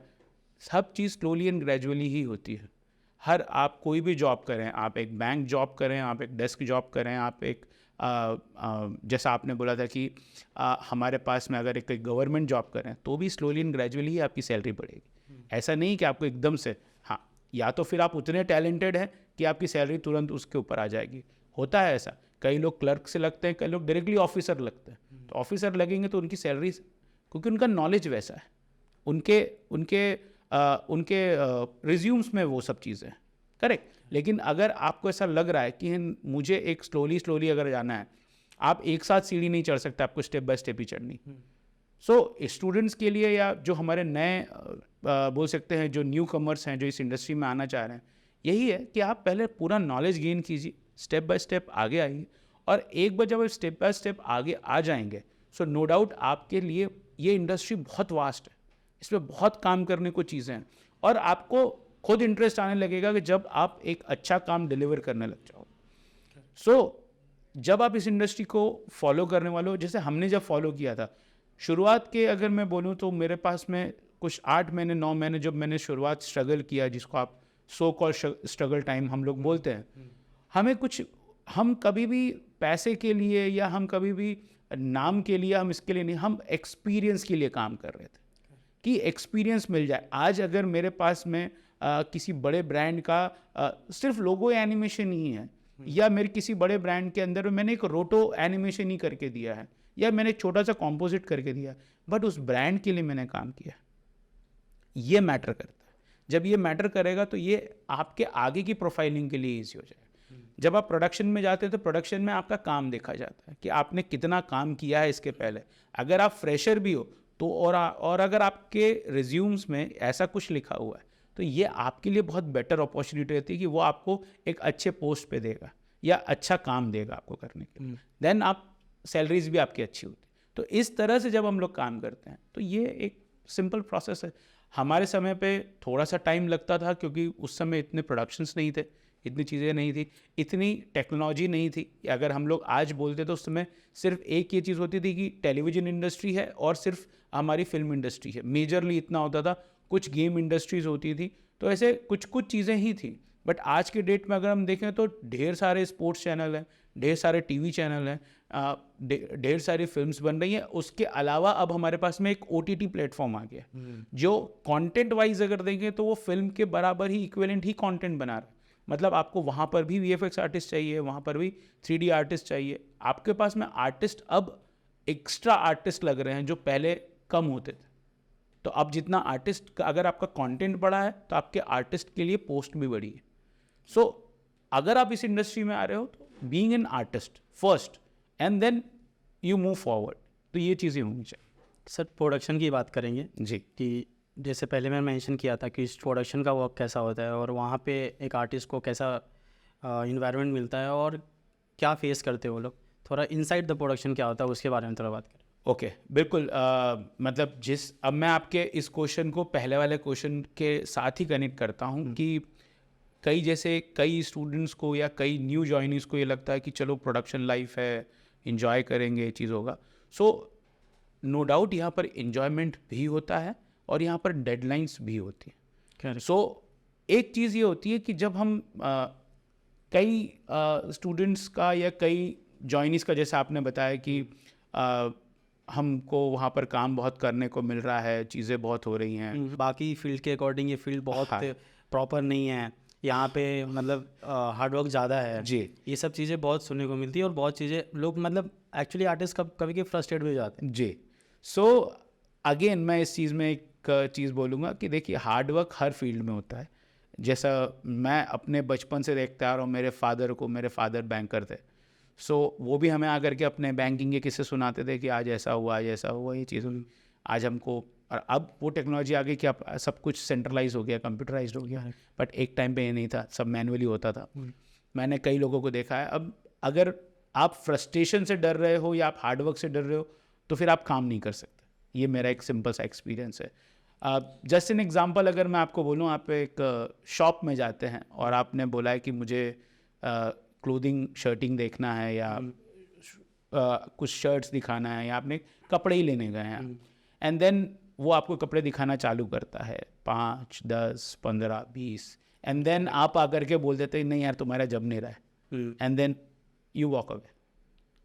सब चीज़ स्लोली एंड ग्रेजुअली ही होती है। हर आप कोई भी जॉब करें, आप एक बैंक जॉब करें, आप एक डेस्क जॉब करें, आप एक जैसा आपने बोला था कि हमारे पास में अगर एक गवर्नमेंट जॉब करें तो भी स्लोली एंड ग्रेजुअली ही आपकी सैलरी बढ़ेगी। ऐसा नहीं कि आपको एकदम से, हाँ, या तो फिर आप उतने टैलेंटेड हैं कि आपकी सैलरी तुरंत उसके ऊपर आ जाएगी। होता है ऐसा, कई लोग क्लर्क से लगते हैं, कई लोग डायरेक्टली ऑफिसर लगते हैं। तो ऑफिसर लगेंगे तो उनकी सैलरी, क्योंकि उनका नॉलेज वैसा है, उनके रिज्यूम्स में वो सब चीज़ें हैं, करेक्ट। लेकिन अगर आपको ऐसा लग रहा है कि मुझे एक स्लोली अगर जाना है, आप एक साथ सीढ़ी नहीं चढ़ सकते, आपको स्टेप बाय स्टेप ही चढ़नी। सो स्टूडेंट्स के लिए या जो हमारे नए बोल सकते हैं जो न्यू कमर्स हैं जो इस इंडस्ट्री में आना चाह रहे हैं, यही है कि आप पहले पूरा नॉलेज गेन कीजिए, स्टेप बाय स्टेप आगे आइए, और एक बार जब आप स्टेप बाय स्टेप आगे आ जाएंगे सो नो डाउट आपके लिए ये इंडस्ट्री बहुत वास्ट है, इसमें बहुत काम करने को चीज़ें हैं, और आपको खुद इंटरेस्ट आने लगेगा कि जब आप एक अच्छा काम डिलीवर करने लग जाओ। सो जब आप इस इंडस्ट्री को फॉलो करने वाले हो, जैसे हमने जब फॉलो किया था शुरुआत के, अगर मैं बोलूँ तो मेरे पास में कुछ 8 महीने 9 महीने जब मैंने शुरुआत स्ट्रगल किया, जिसको आप सो कॉल स्ट्रगल टाइम हम लोग बोलते हैं, हम कभी भी पैसे के लिए या हम कभी भी नाम के लिए, हम इसके लिए नहीं, हम एक्सपीरियंस के लिए काम कर रहे थे कि एक्सपीरियंस मिल जाए। आज अगर मेरे पास में किसी बड़े ब्रांड का सिर्फ लोगो एनिमेशन ही है, या मेरे किसी बड़े ब्रांड के अंदर मैंने एक रोटो एनिमेशन ही करके दिया है, या मैंने एक छोटा सा कॉम्पोजिट करके दिया, बट उस ब्रांड के लिए मैंने काम किया, ये मैटर करता है। जब ये मैटर करेगा तो ये आपके आगे की प्रोफाइलिंग के लिए ईजी हो जाएगा। जब आप प्रोडक्शन में जाते हैं तो प्रोडक्शन में आपका काम देखा जाता है कि आपने कितना काम किया है इसके पहले। अगर आप फ्रेशर भी हो तो और अगर आपके रिज्यूम्स में ऐसा कुछ लिखा हुआ है तो ये आपके लिए बहुत बेटर अपॉर्चुनिटी रहती है कि वो आपको एक अच्छे पोस्ट पे देगा या अच्छा काम देगा आपको करने के लिए, देन आप सैलरीज भी आपकी अच्छी होती है। तो इस तरह से जब हम लोग काम करते हैं तो ये एक सिंपल प्रोसेस है। हमारे समय पे थोड़ा सा टाइम लगता था क्योंकि उस समय इतने प्रोडक्शंस नहीं थे, इतनी चीज़ें नहीं थी, इतनी टेक्नोलॉजी नहीं थी। अगर हम लोग आज बोलते तो उस समय सिर्फ एक ये चीज़ होती थी कि टेलीविज़न इंडस्ट्री है और सिर्फ हमारी फिल्म इंडस्ट्री है, मेजरली इतना होता था। कुछ गेम इंडस्ट्रीज़ होती थी, तो ऐसे कुछ कुछ चीज़ें ही थी। बट आज के डेट में अगर हम देखें तो ढेर सारे स्पोर्ट्स चैनल हैं, ढेर सारे टीवी चैनल हैं, ढेर सारी फिल्म्स बन रही हैं। उसके अलावा अब हमारे पास में एक ओटीटी प्लेटफॉर्म आ गया है, जो कंटेंट वाइज अगर देखें तो वो फिल्म के बराबर ही इक्विवेलेंट ही कंटेंट बना रहा है। मतलब आपको वहाँ पर भी वीएफएक्स आर्टिस्ट चाहिए, वहाँ पर भी 3D आर्टिस्ट चाहिए। आपके पास में आर्टिस्ट अब एक्स्ट्रा आर्टिस्ट लग रहे हैं जो पहले कम होते थे। तो अब जितना आर्टिस्ट, अगर आपका कंटेंट बड़ा है तो आपके आर्टिस्ट के लिए पोस्ट भी बड़ी है। सो अगर आप इस इंडस्ट्री में आ रहे हो तो being an artist first and then you move forward, तो ये चीज़ें होनी चाहिए। सर प्रोडक्शन की बात करेंगे जी। कि जैसे पहले मैंने मेंशन किया था कि इस प्रोडक्शन का वर्क कैसा होता है और वहाँ पे एक आर्टिस्ट को कैसा इन्वायरमेंट मिलता है और क्या फेस करते हैं वो लोग। थोड़ा इनसाइड द प्रोडक्शन क्या होता है उसके बारे में थोड़ा बात करें। ओके, बिल्कुल। मतलब अब मैं आपके इस क्वेश्चन को पहले वाले क्वेश्चन के साथ ही कनेक्ट करता हूँ कि कई स्टूडेंट्स को या कई न्यू जॉइनीज़ को ये लगता है कि चलो प्रोडक्शन लाइफ है, इंजॉय करेंगे, ये चीज़ होगा। सो नो डाउट यहाँ पर इंजॉयमेंट भी होता है और यहाँ पर डेडलाइंस भी होती हैं। सो एक चीज़ ये होती है कि जब हम कई स्टूडेंट्स का या कई जॉइनीज़ का, जैसे आपने बताया कि हमको वहाँ पर काम बहुत करने को मिल रहा है, चीज़ें बहुत हो रही हैं, बाकी फील्ड के अकॉर्डिंग ये फील्ड बहुत प्रॉपर नहीं है, यहाँ पे मतलब हार्डवर्क ज़्यादा है जी। ये सब चीज़ें बहुत सुनने को मिलती है और बहुत चीज़ें लोग मतलब एक्चुअली आर्टिस्ट कभी कभी फ्रस्ट्रेट भी हो जाते हैं। जी। सो अगेन मैं इस चीज़ में एक चीज़ बोलूँगा कि देखिए हार्डवर्क हर फील्ड में होता है। जैसा मैं अपने बचपन से देखता आ रहा हूँ, मेरे फादर बैंकर थे। सो वो भी हमें आकर के अपने बैंकिंग के किस्से सुनाते थे कि आज ऐसा हुआ, ये चीज़ हुई। आज हमको, और अब वो टेक्नोलॉजी आ गई कि अब सब कुछ सेंट्रलाइज हो गया, कंप्यूटराइज हो गया, बट एक टाइम पे ये नहीं था, सब मैनुअली होता था। मैंने कई लोगों को देखा है। अब अगर आप फ्रस्ट्रेशन से डर रहे हो या आप हार्डवर्क से डर रहे हो तो फिर आप काम नहीं कर सकते। ये मेरा एक सिंपल सा एक्सपीरियंस है। जस्ट एन एग्जांपल अगर मैं आपको बोलूँ, आप एक शॉप में जाते हैं और आपने बोला है कि मुझे क्लोथिंग शर्टिंग देखना है या कुछ शर्ट्स दिखाना है, या आपने कपड़े ही लेने गए हैं, एंड देन वो आपको कपड़े दिखाना चालू करता है 5, 10, 15, 20, एंड देन आप आकर के बोल देते हैं नहीं यार तुम्हारा जब नहीं रहा है, and then you walk away,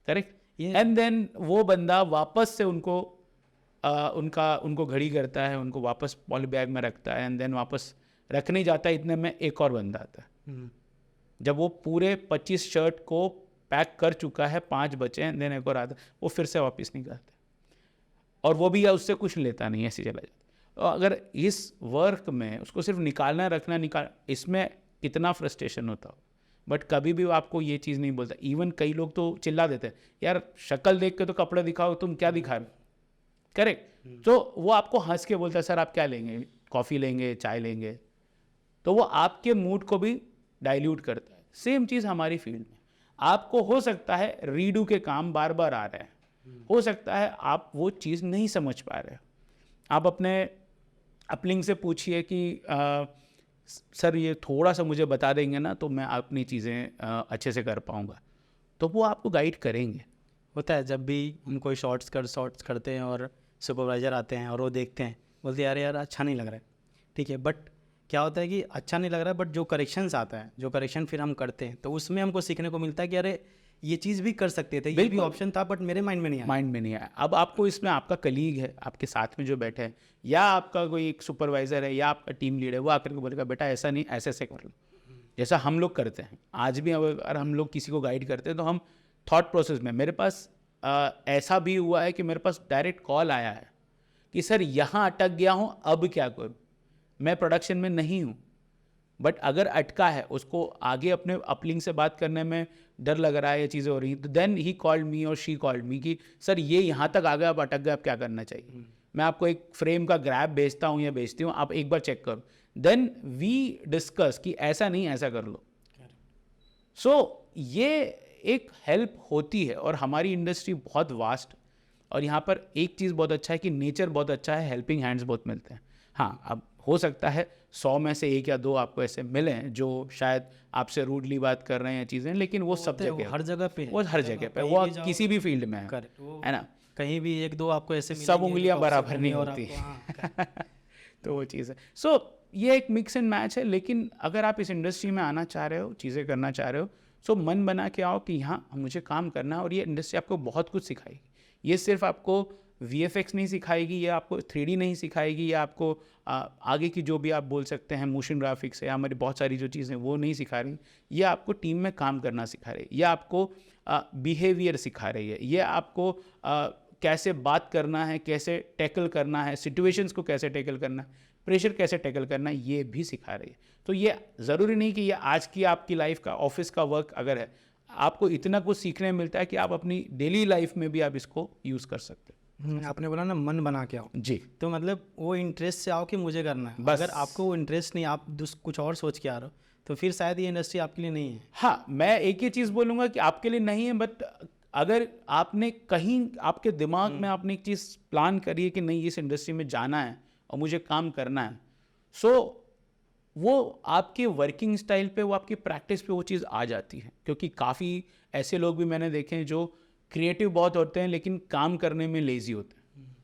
correct. And then वो बंदा वापस से उनको घड़ी करता है, उनको वापस पॉली बैग में रखता है, एंड देन वापस रखने जाता है, इतने में एक और बंदा आता है। जब वो पूरे 25 शर्ट को पैक कर चुका है, 5 बचे हैं, देन एक और आता है, वो फिर से वापस निकालता है और वो भी उससे कुछ लेता नहीं, ऐसे चला जाता। और अगर इस वर्क में उसको सिर्फ निकालना इसमें कितना फ्रस्ट्रेशन होता हो, बट कभी भी वो आपको ये चीज़ नहीं बोलता। इवन कई लोग तो चिल्ला देते हैं यार शक्ल देख के तो कपड़े दिखाओ, तुम क्या दिखा रहे हो, करेक्ट। तो वो आपको हंस के बोलता है सर आप क्या लेंगे, कॉफ़ी लेंगे, चाय लेंगे, तो वो आपके मूड को भी डाइल्यूट करता है। सेम चीज़ हमारी फील्ड में, आपको हो सकता है रीडू के काम बार बार आ रहे हैं, हो सकता है आप वो चीज़ नहीं समझ पा रहे हो। आप अपने अपलिंग से पूछिए कि सर ये थोड़ा सा मुझे बता देंगे ना तो मैं अपनी चीज़ें अच्छे से कर पाऊँगा, तो वो आपको गाइड करेंगे। होता है जब भी हम कोई शॉर्ट्स करते हैं और सुपरवाइज़र आते हैं और वो देखते हैं, बोलते हैं यार अच्छा नहीं लग रहा है, ठीक है, बट क्या होता है कि अच्छा नहीं लग रहा है, बट जो करेक्शंस आता है, जो करेक्शन फिर हम करते हैं, तो उसमें हमको सीखने को मिलता है कि अरे ये चीज़ भी कर सकते थे, ये भी ऑप्शन था, बट मेरे माइंड में नहीं आया। अब आपको इसमें आपका कलीग है, आपके साथ में जो बैठे हैं, या आपका कोई एक सुपरवाइज़र है, या आपका टीम लीडर है, वो आकर के बोलेगा बेटा ऐसा नहीं, ऐसे ऐसे कर लो, जैसा हम लोग करते हैं। आज भी अगर हम लोग किसी को गाइड करते हैं तो हम थॉट प्रोसेस में, मेरे पास ऐसा भी हुआ है कि मेरे पास डायरेक्ट कॉल आया है कि सर यहाँ अटक गया हूँ, अब क्या करूँ, मैं प्रोडक्शन में नहीं हूँ, बट अगर अटका है, उसको आगे अपने अपलिंग से बात करने में डर लग रहा है, ये चीज़ें हो रही हैं, तो देन ही कॉल्ड मी और शी कॉल्ड मी कि सर ये यहाँ तक आ गया, अब अटक गया, अब क्या करना चाहिए। मैं आपको एक फ्रेम का ग्रैब भेजता हूँ या भेजती हूँ, आप एक बार चेक करो, देन वी डिस्कस कि ऐसा नहीं ऐसा कर लो। सो ये एक हेल्प होती है, और हमारी इंडस्ट्री बहुत वास्ट, और यहाँ पर एक चीज़ बहुत अच्छा है कि नेचर बहुत अच्छा है, हेल्पिंग हैंड्स बहुत मिलते हैं। हाँ, अब हो सकता है 100 में से 1 या 2 आपको ऐसे मिले हैं जो शायद आपसे रूडली बात कर रहे हैं चीज़ें, लेकिन वो सब जगह हर जगह पे है। वो हर जगह पे, कहीं वो भी जाओ, किसी भी फील्ड में करेक्ट, वो है ना? कहीं भी 1-2 आपको ऐसे सब मिलेंगे जो उंगलियां toxic बराबर नहीं होंगे और होती। आपको, हाँ, correct। तो वो चीज़ है। सो ये एक मिक्स एंड मैच है, लेकिन अगर आप इस इंडस्ट्री में आना चाह रहे हो, चीज़ें करना चाह रहे हो, सो मन बना के आओ कि हाँ मुझे काम करना है, और ये इंडस्ट्री आपको बहुत कुछ सिखाएगी। ये सिर्फ आपको VFX नहीं सिखाएगी, ये आपको 3D नहीं सिखाएगी, ये आपको आगे की जो भी आप बोल सकते हैं मोशन ग्राफिक्स है, हमारी बहुत सारी जो चीज़ें वो नहीं सिखा रही, ये आपको टीम में काम करना सिखा रही है, ये आपको बिहेवियर सिखा रही है, ये आपको कैसे बात करना है, कैसे टैकल करना है, सिचुएशंस को कैसे टैकल करना है, प्रेशर कैसे टैकल करना है, ये भी सिखा रही है। तो ये ज़रूरी नहीं कि ये आज की आपकी लाइफ का ऑफिस का वर्क अगर है, आपको इतना कुछ सीखने मिलता है कि आप अपनी डेली लाइफ में भी आप इसको यूज़ कर सकते हैं। आपने बोला ना मन बना के आओ, जी, तो मतलब वो इंटरेस्ट से आओ कि मुझे करना है। बस। अगर आपको वो इंटरेस्ट नहीं, आप कुछ और सोच के आ रहे हो, तो फिर शायद ये इंडस्ट्री आपके लिए नहीं है। हाँ, मैं एक ही चीज़ बोलूँगा कि आपके लिए नहीं है, बट अगर आपने कहीं आपके दिमाग में आपने एक चीज़ प्लान करी है कि नहीं इस इंडस्ट्री में जाना है और मुझे काम करना है, सो वो आपके वर्किंग स्टाइल पे, वो आपकी प्रैक्टिस पे वो चीज़ आ जाती है। क्योंकि काफ़ी ऐसे लोग भी मैंने देखे हैं जो क्रिएटिव बहुत होते हैं लेकिन काम करने में लेज़ी होते हैं।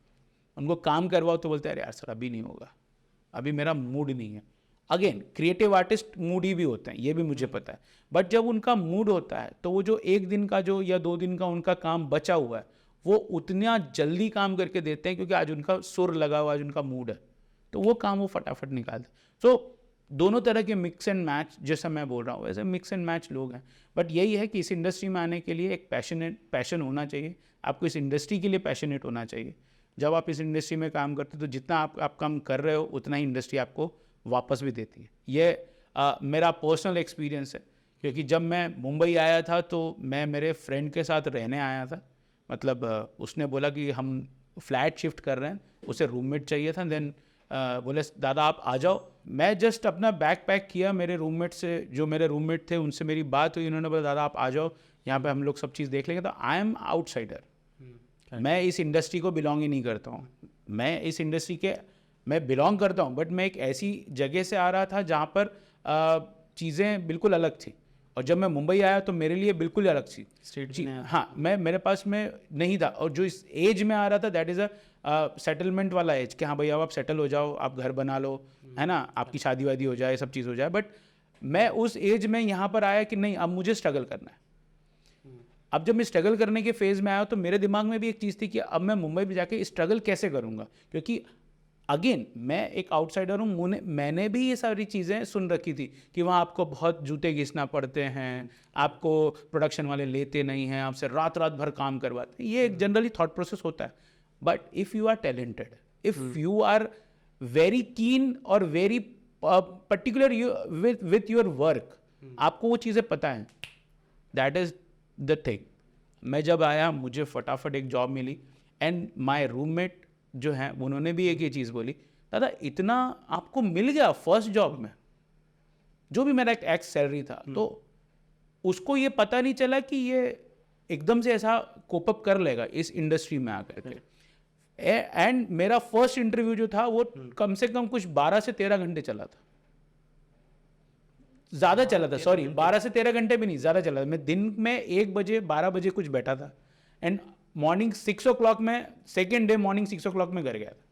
उनको काम करवाओ तो बोलते हैं अरे यार सर अभी नहीं होगा, अभी मेरा मूड नहीं है। अगेन क्रिएटिव आर्टिस्ट मूडी भी होते हैं, ये भी मुझे पता है, बट जब उनका मूड होता है तो वो जो 1 दिन का जो या 2 दिन का उनका काम बचा हुआ है, वो उतना जल्दी काम करके देते हैं क्योंकि आज उनका सुर लगा हुआ, आज उनका मूड है, तो वो काम वो फटाफट निकालते हैं। सो दोनों तरह के मिक्स एंड मैच, जैसा मैं बोल रहा हूँ वैसे मिक्स एंड मैच लोग हैं, बट यही है कि इस इंडस्ट्री में आने के लिए एक पैशन होना चाहिए, आपको इस इंडस्ट्री के लिए पैशनेट होना चाहिए। जब आप इस इंडस्ट्री में काम करते हो तो जितना आप काम कर रहे हो उतना ही इंडस्ट्री आपको वापस भी देती है। ये मेरा पर्सनल एक्सपीरियंस है, क्योंकि जब मैं मुंबई आया था तो मैं मेरे फ्रेंड के साथ रहने आया था। मतलब उसने बोला कि हम फ्लैट शिफ्ट कर रहे हैं, उसे रूममेट चाहिए था। देन बोले दादा आप आ जाओ। मैं जस्ट अपना बैग पैक किया, मेरे रूममेट से, जो मेरे रूममेट थे उनसे मेरी बात हुई, उन्होंने बोला दादा आप आ जाओ, यहाँ पे हम लोग सब चीज़ देख लेंगे। तो आई एम आउटसाइडर, मैं इस इंडस्ट्री को बिलोंग ही नहीं करता हूँ। मैं इस इंडस्ट्री के मैं बिलोंग करता हूँ, बट मैं एक ऐसी जगह से आ रहा था जहाँ पर चीज़ें बिल्कुल अलग थी, और जब मैं मुंबई आया तो मेरे लिए बिल्कुल अलग थी स्ट्रीट में हाँ, मेरे पास में नहीं था, और जो इस एज में आ रहा था दैट इज़ अ सेटलमेंट वाला एज, कि हाँ भैया अब आप सेटल हो जाओ, आप घर बना लो, है ना, आपकी शादी वादी हो जाए, सब चीज़ हो जाए। बट मैं उस एज में यहाँ पर आया कि नहीं अब मुझे स्ट्रगल करना है। अब जब मैं स्ट्रगल करने के फेज़ में आया तो मेरे दिमाग में भी एक चीज़ थी कि अब मैं मुंबई में जाके स्ट्रगल कैसे करूँगा, क्योंकि अगेन मैं एक आउटसाइडर हूँ। मैंने भी ये सारी चीज़ें सुन रखी थी कि वहाँ आपको बहुत जूते घिसना पड़ते हैं, आपको प्रोडक्शन वाले लेते नहीं हैं, आपसे रात रात भर काम करवाते हैं। ये एक जनरली थॉट प्रोसेस होता है। But if you are talented, if you are very keen और very particular with your work, आपको वो चीज़ें पता है, दैट इज़ द थिंग। मैं जब आया मुझे फटाफट एक जॉब मिली, एंड माय रूममेट जो है उन्होंने भी एक ये चीज़ बोली, दादा इतना आपको मिल गया फर्स्ट जॉब में, जो भी मेरा एक एक्स सैलरी था, तो उसको ये पता नहीं चला कि ये एकदम से ऐसा कोप अप कर लेगा इस इंडस्ट्री में आकर के। एंड मेरा फर्स्ट इंटरव्यू जो था वो कम से कम कुछ 12 से 13 घंटे चला था, ज़्यादा चला था, सॉरी 12 से 13 घंटे भी नहीं, ज़्यादा चला था। मैं दिन में 1 बजे 12 बजे कुछ बैठा था, एंड मॉर्निंग 6 o'clock में, सेकेंड डे मॉर्निंग 6 o'clock में घर गया था।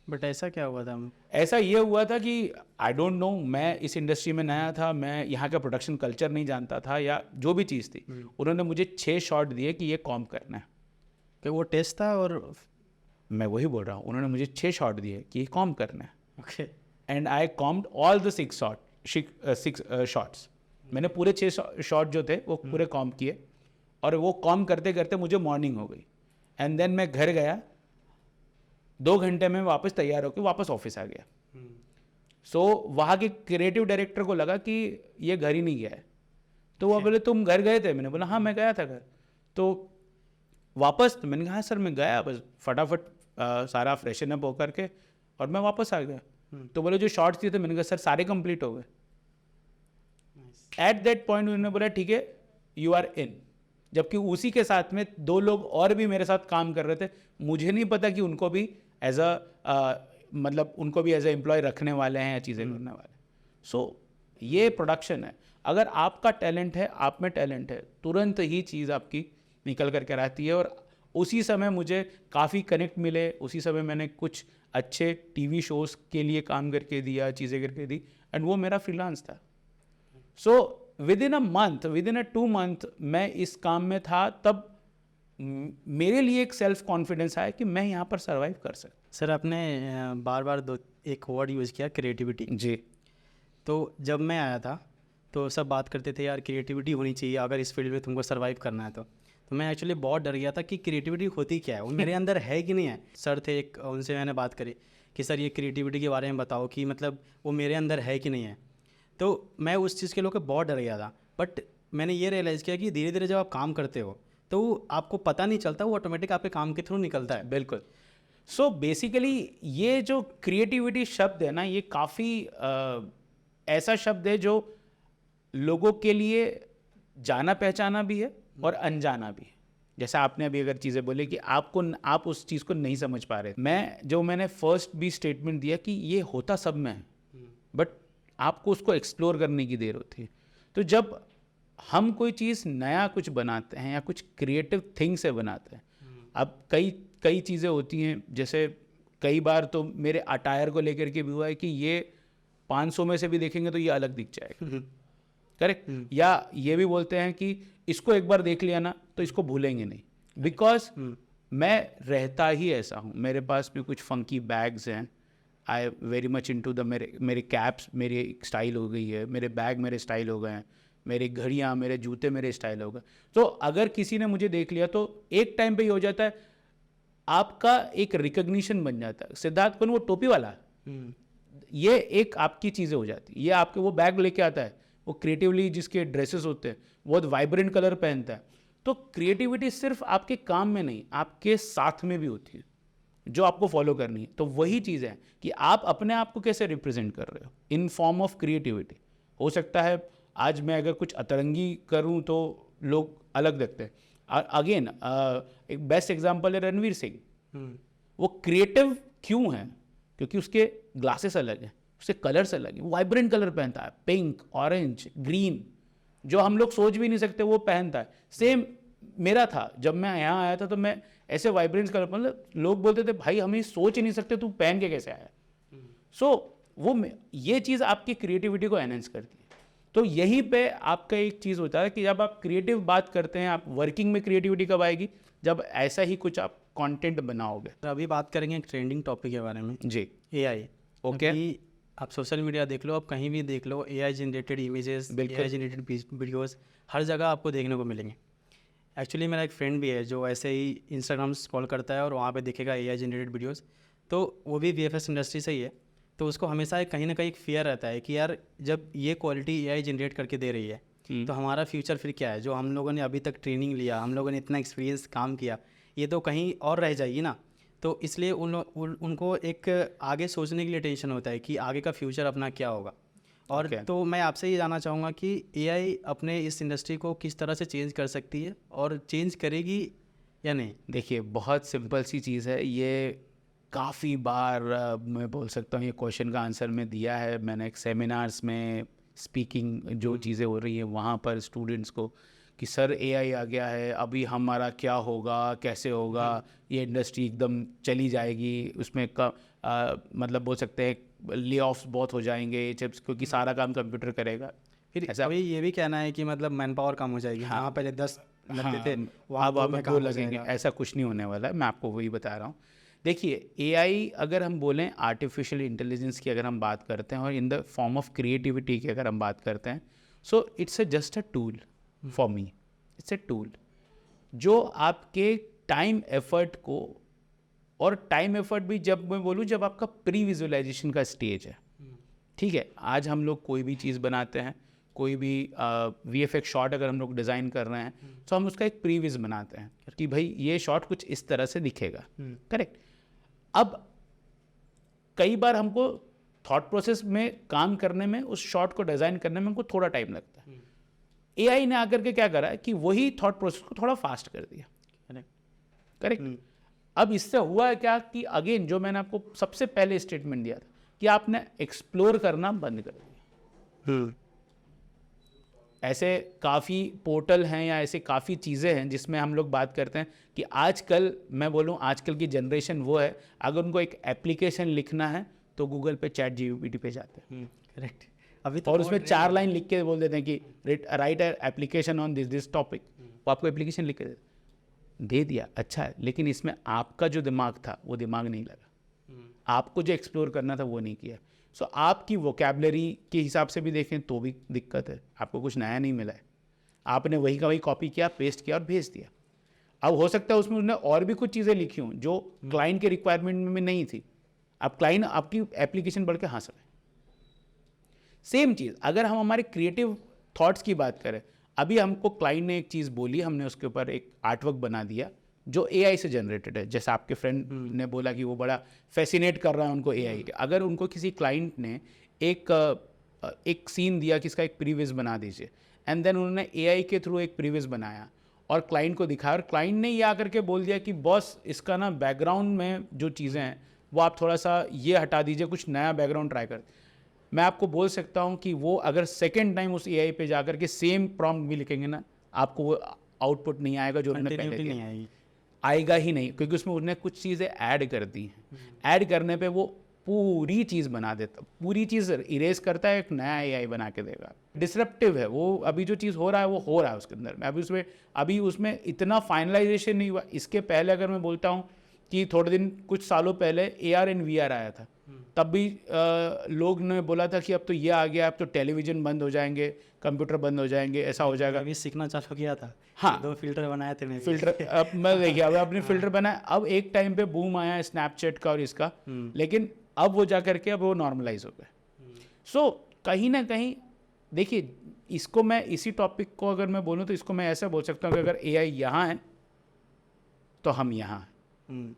बट ऐसा क्या हुआ था? ऐसा ये हुआ था कि आई डोंट नो, मैं इस इंडस्ट्री में नया था, मैं यहाँ का प्रोडक्शन कल्चर नहीं जानता था या जो भी चीज़ थी, उन्होंने मुझे 6 शॉट दिए कि ये कॉम करना है। कि वो टेस्ट था, और मैं वही बोल रहा हूँ, उन्होंने मुझे 6 शॉट दिए कि ये कॉम करना है, okay, and I combed all the 6 shots. मैंने पूरे 6 शॉट जो थे वो पूरे कॉम किए, और वो कॉम करते करते मुझे मॉर्निंग हो गई, एंड देन मैं घर गया, 2 घंटे में वापस तैयार होकर वापस ऑफिस आ गया। सो वहाँ के क्रिएटिव डायरेक्टर को लगा कि ये घर ही नहीं गया है, तो वो बोले तुम घर गए थे? मैंने बोला हाँ मैं गया था घर। तो वापस, तो मैंने कहा हाँ सर मैं गया, बस फटाफट सारा फ्रेशन अप होकर के और मैं वापस आ गया। तो बोले जो शॉर्ट्स दिए थे, मैंने कहा सर सारे कंप्लीट हो गए। एट दैट पॉइंट उन्होंने बोला ठीक है यू आर इन, जबकि उसी के साथ में 2 लोग और भी मेरे साथ काम कर रहे थे। मुझे नहीं पता कि उनको भी एज अ मतलब उनको भी एज ए एम्प्लॉय रखने वाले हैं या चीज़ें करने वाले हैं। सो ये प्रोडक्शन है। अगर आपका टैलेंट है, आप में टैलेंट है, तुरंत ही चीज़ आपकी निकल करके आती है। और उसी समय मुझे काफ़ी कनेक्ट मिले, उसी समय मैंने कुछ अच्छे टीवी शोज़ के लिए काम करके दिया, चीज़ें करके दी, एंड वो मेरा फ्रीलांस था। So with in a month, with in a 2 month मैं इस काम में था। तब मेरे लिए एक सेल्फ कॉन्फिडेंस आया कि मैं यहाँ पर सर्वाइव कर सकता। सर आपने बार बार एक वर्ड यूज़ किया, क्रिएटिविटी। जी। तो जब मैं आया था तो सब बात करते थे यार क्रिएटिविटी होनी चाहिए अगर इस फील्ड में तुमको सर्वाइव करना है तो मैं एक्चुअली बहुत डर गया था कि क्रिएटिविटी होती क्या है, वो मेरे अंदर है कि नहीं है। सर थे एक, उनसे मैंने बात करी कि सर ये क्रिएटिविटी के बारे में बताओ कि मतलब वो मेरे अंदर है कि नहीं है। तो मैं उस चीज़ के लेकर बहुत डर गया था। बट मैंने ये रियलाइज़ किया कि धीरे धीरे जब आप काम करते हो तो आपको पता नहीं चलता, वो ऑटोमेटिक आपके काम के थ्रू निकलता है। बिल्कुल। सो बेसिकली ये जो क्रिएटिविटी शब्द है ना, ये काफ़ी ऐसा शब्द है जो लोगों के लिए जाना पहचाना भी है और अनजाना भी है। जैसे आपने अभी अगर चीज़ें बोले कि आप उस चीज़ को नहीं समझ पा रहे, मैंने फर्स्ट भी स्टेटमेंट दिया कि ये होता सब में है, बट आपको उसको एक्सप्लोर करने की देर होती है। तो जब हम कोई चीज़ नया कुछ बनाते हैं या कुछ क्रिएटिव थिंग से बनाते हैं, अब कई चीज़ें होती हैं। जैसे कई बार तो मेरे अटायर को लेकर के भी हुआ है कि ये 500 में से भी देखेंगे तो ये अलग दिख जाएगा, करेक्ट। या ये भी बोलते हैं कि इसको एक बार देख लिया ना तो इसको भूलेंगे नहीं, बिकॉज मैं रहता ही ऐसा हूँ। मेरे पास भी कुछ फंकी बैग्स हैं, I very much into the मेरे कैप्स मेरी स्टाइल हो गई है, मेरे बैग मेरे स्टाइल हो गए हैं, मेरी घड़ियाँ मेरे जूते मेरे स्टाइल हो गए। तो अगर किसी ने मुझे देख लिया तो एक टाइम पे ये हो जाता है, आपका एक रिकग्निशन बन जाता है। सिद्धार्थ कौन, वो टोपी वाला, ये एक आपकी चीज़ें हो जाती है। ये आपके वो बैग लेके आता है, वो क्रिएटिवली जिसके ड्रेसेस होते हैं बहुत वाइब्रेंट कलर पहनता है। तो क्रिएटिविटी सिर्फ आपके काम में नहीं, आपके साथ में भी होती है जो आपको फॉलो करनी है। तो वही चीज़ है कि आप अपने आप को कैसे रिप्रेजेंट कर रहे हो इन फॉर्म ऑफ क्रिएटिविटी। हो सकता है आज मैं अगर कुछ अतरंगी करूं तो लोग अलग देखते हैं। अगेन एक बेस्ट एग्जांपल है रणवीर सिंह। वो क्रिएटिव क्यों है? क्योंकि उसके ग्लासेस अलग हैं, उसके कलर्स अलग हैं, वाइब्रेंट कलर पहनता है, पिंक, ऑरेंज, ग्रीन, जो हम लोग सोच भी नहीं सकते वो पहनता है। सेम मेरा था, जब मैं यहाँ आया था तो मैं ऐसे वाइब्रेंट कलर, मतलब लोग बोलते थे भाई हम ये सोच ही नहीं सकते तू पहन के कैसे आया। वो ये चीज़ आपकी क्रिएटिविटी को एनहेंस करती है। तो यहीं पे आपका एक चीज़ होता है कि जब आप क्रिएटिव बात करते हैं, आप वर्किंग में क्रिएटिविटी कब आएगी? जब ऐसा ही कुछ आप कंटेंट बनाओगे। तो अभी बात करेंगे एक ट्रेंडिंग टॉपिक के बारे में जी। AI। ओके। आप सोशल मीडिया देख लो, आप कहीं भी देख लो, AI generated images, AI generated videos हर जगह आपको देखने को मिलेंगे। एक्चुअली मेरा एक फ्रेंड भी है जो ऐसे ही इंस्टाग्राम स्क्रॉल करता है और वहाँ पे दिखेगा AI जनरेटेड वीडियोस, तो वो भी VFX इंडस्ट्री से ही है। तो उसको हमेशा कहीं ना कहीं एक फियर रहता है कि यार जब ये क्वालिटी AI जनरेट करके दे रही है तो हमारा फ्यूचर फिर क्या है? जो हम लोगों ने अभी तक ट्रेनिंग लिया, हम लोगों ने इतना एक्सपीरियंस काम किया, ये तो कहीं और रह जाएगी ना। तो इसलिए उनको एक आगे सोचने के लिए टेंशन होता है कि आगे का फ्यूचर अपना क्या होगा। और तो मैं आपसे ये जानना चाहूँगा कि AI अपने इस इंडस्ट्री को किस तरह से चेंज कर सकती है और चेंज करेगी या नहीं? देखिए, बहुत सिंपल सी चीज़ है ये। काफ़ी बार मैं बोल सकता हूँ ये क्वेश्चन का आंसर मैं दिया है। मैंने एक सेमिनार्स में स्पीकिंग जो चीज़ें हो रही है वहाँ पर स्टूडेंट्स को कि सर AI आ गया है, अभी हमारा क्या होगा, कैसे होगा, ये इंडस्ट्री एकदम चली जाएगी, उसमें मतलब बोल सकते हैं ले ऑफ्स बहुत हो जाएंगे क्योंकि सारा काम कंप्यूटर करेगा। फिर ऐसा अभी ये भी कहना है कि मतलब मैन पावर कम हो जाएगी। हाँ, पहले 10 लगते थे, वहाँ दो लगेंगे। ऐसा कुछ नहीं होने वाला है, मैं आपको वही बता रहा हूँ। देखिए, AI अगर हम बोलें, आर्टिफिशियल इंटेलिजेंस की अगर हम बात करते हैं और in the form of creativity की अगर हम बात करते हैं, सो it's just a tool for me. It's a tool जो आपके टाइम एफर्ट को, और टाइम एफर्ट भी जब मैं बोलूँ जब आपका प्री विजुअलाइजेशन का स्टेज है, ठीक है। आज हम लोग कोई भी चीज़ बनाते हैं, कोई भी VFX शॉट अगर हम लोग डिज़ाइन कर रहे हैं तो हम उसका एक प्रीविज़ बनाते हैं कि भाई ये शॉट कुछ इस तरह से दिखेगा, करेक्ट। अब कई बार हमको थॉट प्रोसेस में काम करने में, उस शॉट को डिज़ाइन करने में हमको थोड़ा टाइम लगता है। AI ने आकर के क्या करा कि वही थॉट प्रोसेस को थोड़ा फास्ट कर दिया, करेक्ट। अब इससे हुआ है क्या कि अगेन जो मैंने आपको सबसे पहले स्टेटमेंट दिया था कि आपने एक्सप्लोर करना बंद कर दिया। ऐसे काफ़ी पोर्टल हैं या ऐसे काफ़ी चीज़ें हैं जिसमें हम लोग बात करते हैं कि आजकल मैं बोलूँ आजकल की जनरेशन वो है, अगर उनको एक एप्लीकेशन लिखना है तो गूगल पे चैट जीपीटी पे जाते हैं करेक्ट। अभी तो और उसमें 4 लाइन लिख के बोल देते हैं कि right application on this topic. वो आपको एप्लीकेशन लिख के दे दिया, अच्छा है, लेकिन इसमें आपका जो दिमाग था वो दिमाग नहीं लगा, आपको जो एक्सप्लोर करना था वो नहीं किया। सो आपकी वोकैबलरी के हिसाब से भी देखें तो भी दिक्कत है, आपको कुछ नया नहीं मिला है, आपने वही का वही कॉपी किया, पेस्ट किया और भेज दिया। अब हो सकता है उसमें उन्होंने और भी कुछ चीज़ें लिखी हों जो क्लाइंट के रिक्वायरमेंट में नहीं थी, अब क्लाइंट आपकी एप्लीकेशन पढ़ के हंस रहे। सेम चीज़ अगर हम हमारे क्रिएटिव थॉट्स की बात करें, अभी हमको क्लाइंट ने एक चीज़ बोली, हमने उसके ऊपर एक आर्टवर्क बना दिया जो एआई से जनरेटेड है, जैसे आपके फ्रेंड ने बोला कि वो बड़ा फैसिनेट कर रहा है उनको एआई। अगर उनको किसी क्लाइंट ने एक सीन दिया कि इसका एक प्रीवियस बना दीजिए, एंड देन उन्होंने एआई के थ्रू एक प्रीवियस बनाया और क्लाइंट को दिखाया, और क्लाइंट ने ये आकर के बोल दिया कि बॉस इसका ना बैकग्राउंड में जो चीज़ें हैं वो आप थोड़ा सा ये हटा दीजिए, कुछ नया बैकग्राउंड ट्राई कर। मैं आपको बोल सकता हूँ कि वो अगर सेकेंड टाइम उस एआई पे जाकर के सेम प्रॉम्प्ट भी लिखेंगे ना, आपको वो आउटपुट नहीं आएगा जो उन्होंने पहले दिया। नहीं आएगी, आएगा ही नहीं, क्योंकि उसमें उन्होंने कुछ चीज़ें ऐड कर दी हैं। ऐड करने पे वो पूरी चीज़ बना देता, पूरी चीज़ इरेज करता है, एक नया एआई बना के देगा। डिसरप्टिव है वो, अभी जो चीज़ हो रहा है वो हो रहा है उसके अंदर में। अभी उसमें इतना फाइनलाइजेशन नहीं हुआ। इसके पहले अगर मैं बोलता हूँ कि थोड़े दिन कुछ सालों पहले AR एंड VR आया था, तब भी लोग ने बोला था कि अब तो ये आ गया, अब तो टेलीविज़न बंद हो जाएंगे, कंप्यूटर बंद हो जाएंगे, ऐसा हो जाएगा। अभी सीखना चालू किया था। हाँ, 2 फिल्टर बनाए थे मैंने। फिल्टर अब मैं देखिए, अब आपने फिल्टर बनाया, अब एक टाइम पे बूम आया स्नैपचैट का और इसका, लेकिन अब वो जा करके अब वो नॉर्मलाइज हो गए। सो कहीं ना कहीं देखिए, इसको मैं इसी टॉपिक को अगर मैं बोलूँ तो इसको मैं ऐसा बोल सकता हूँ कि अगर AI यहाँ है तो हम यहाँ हैं,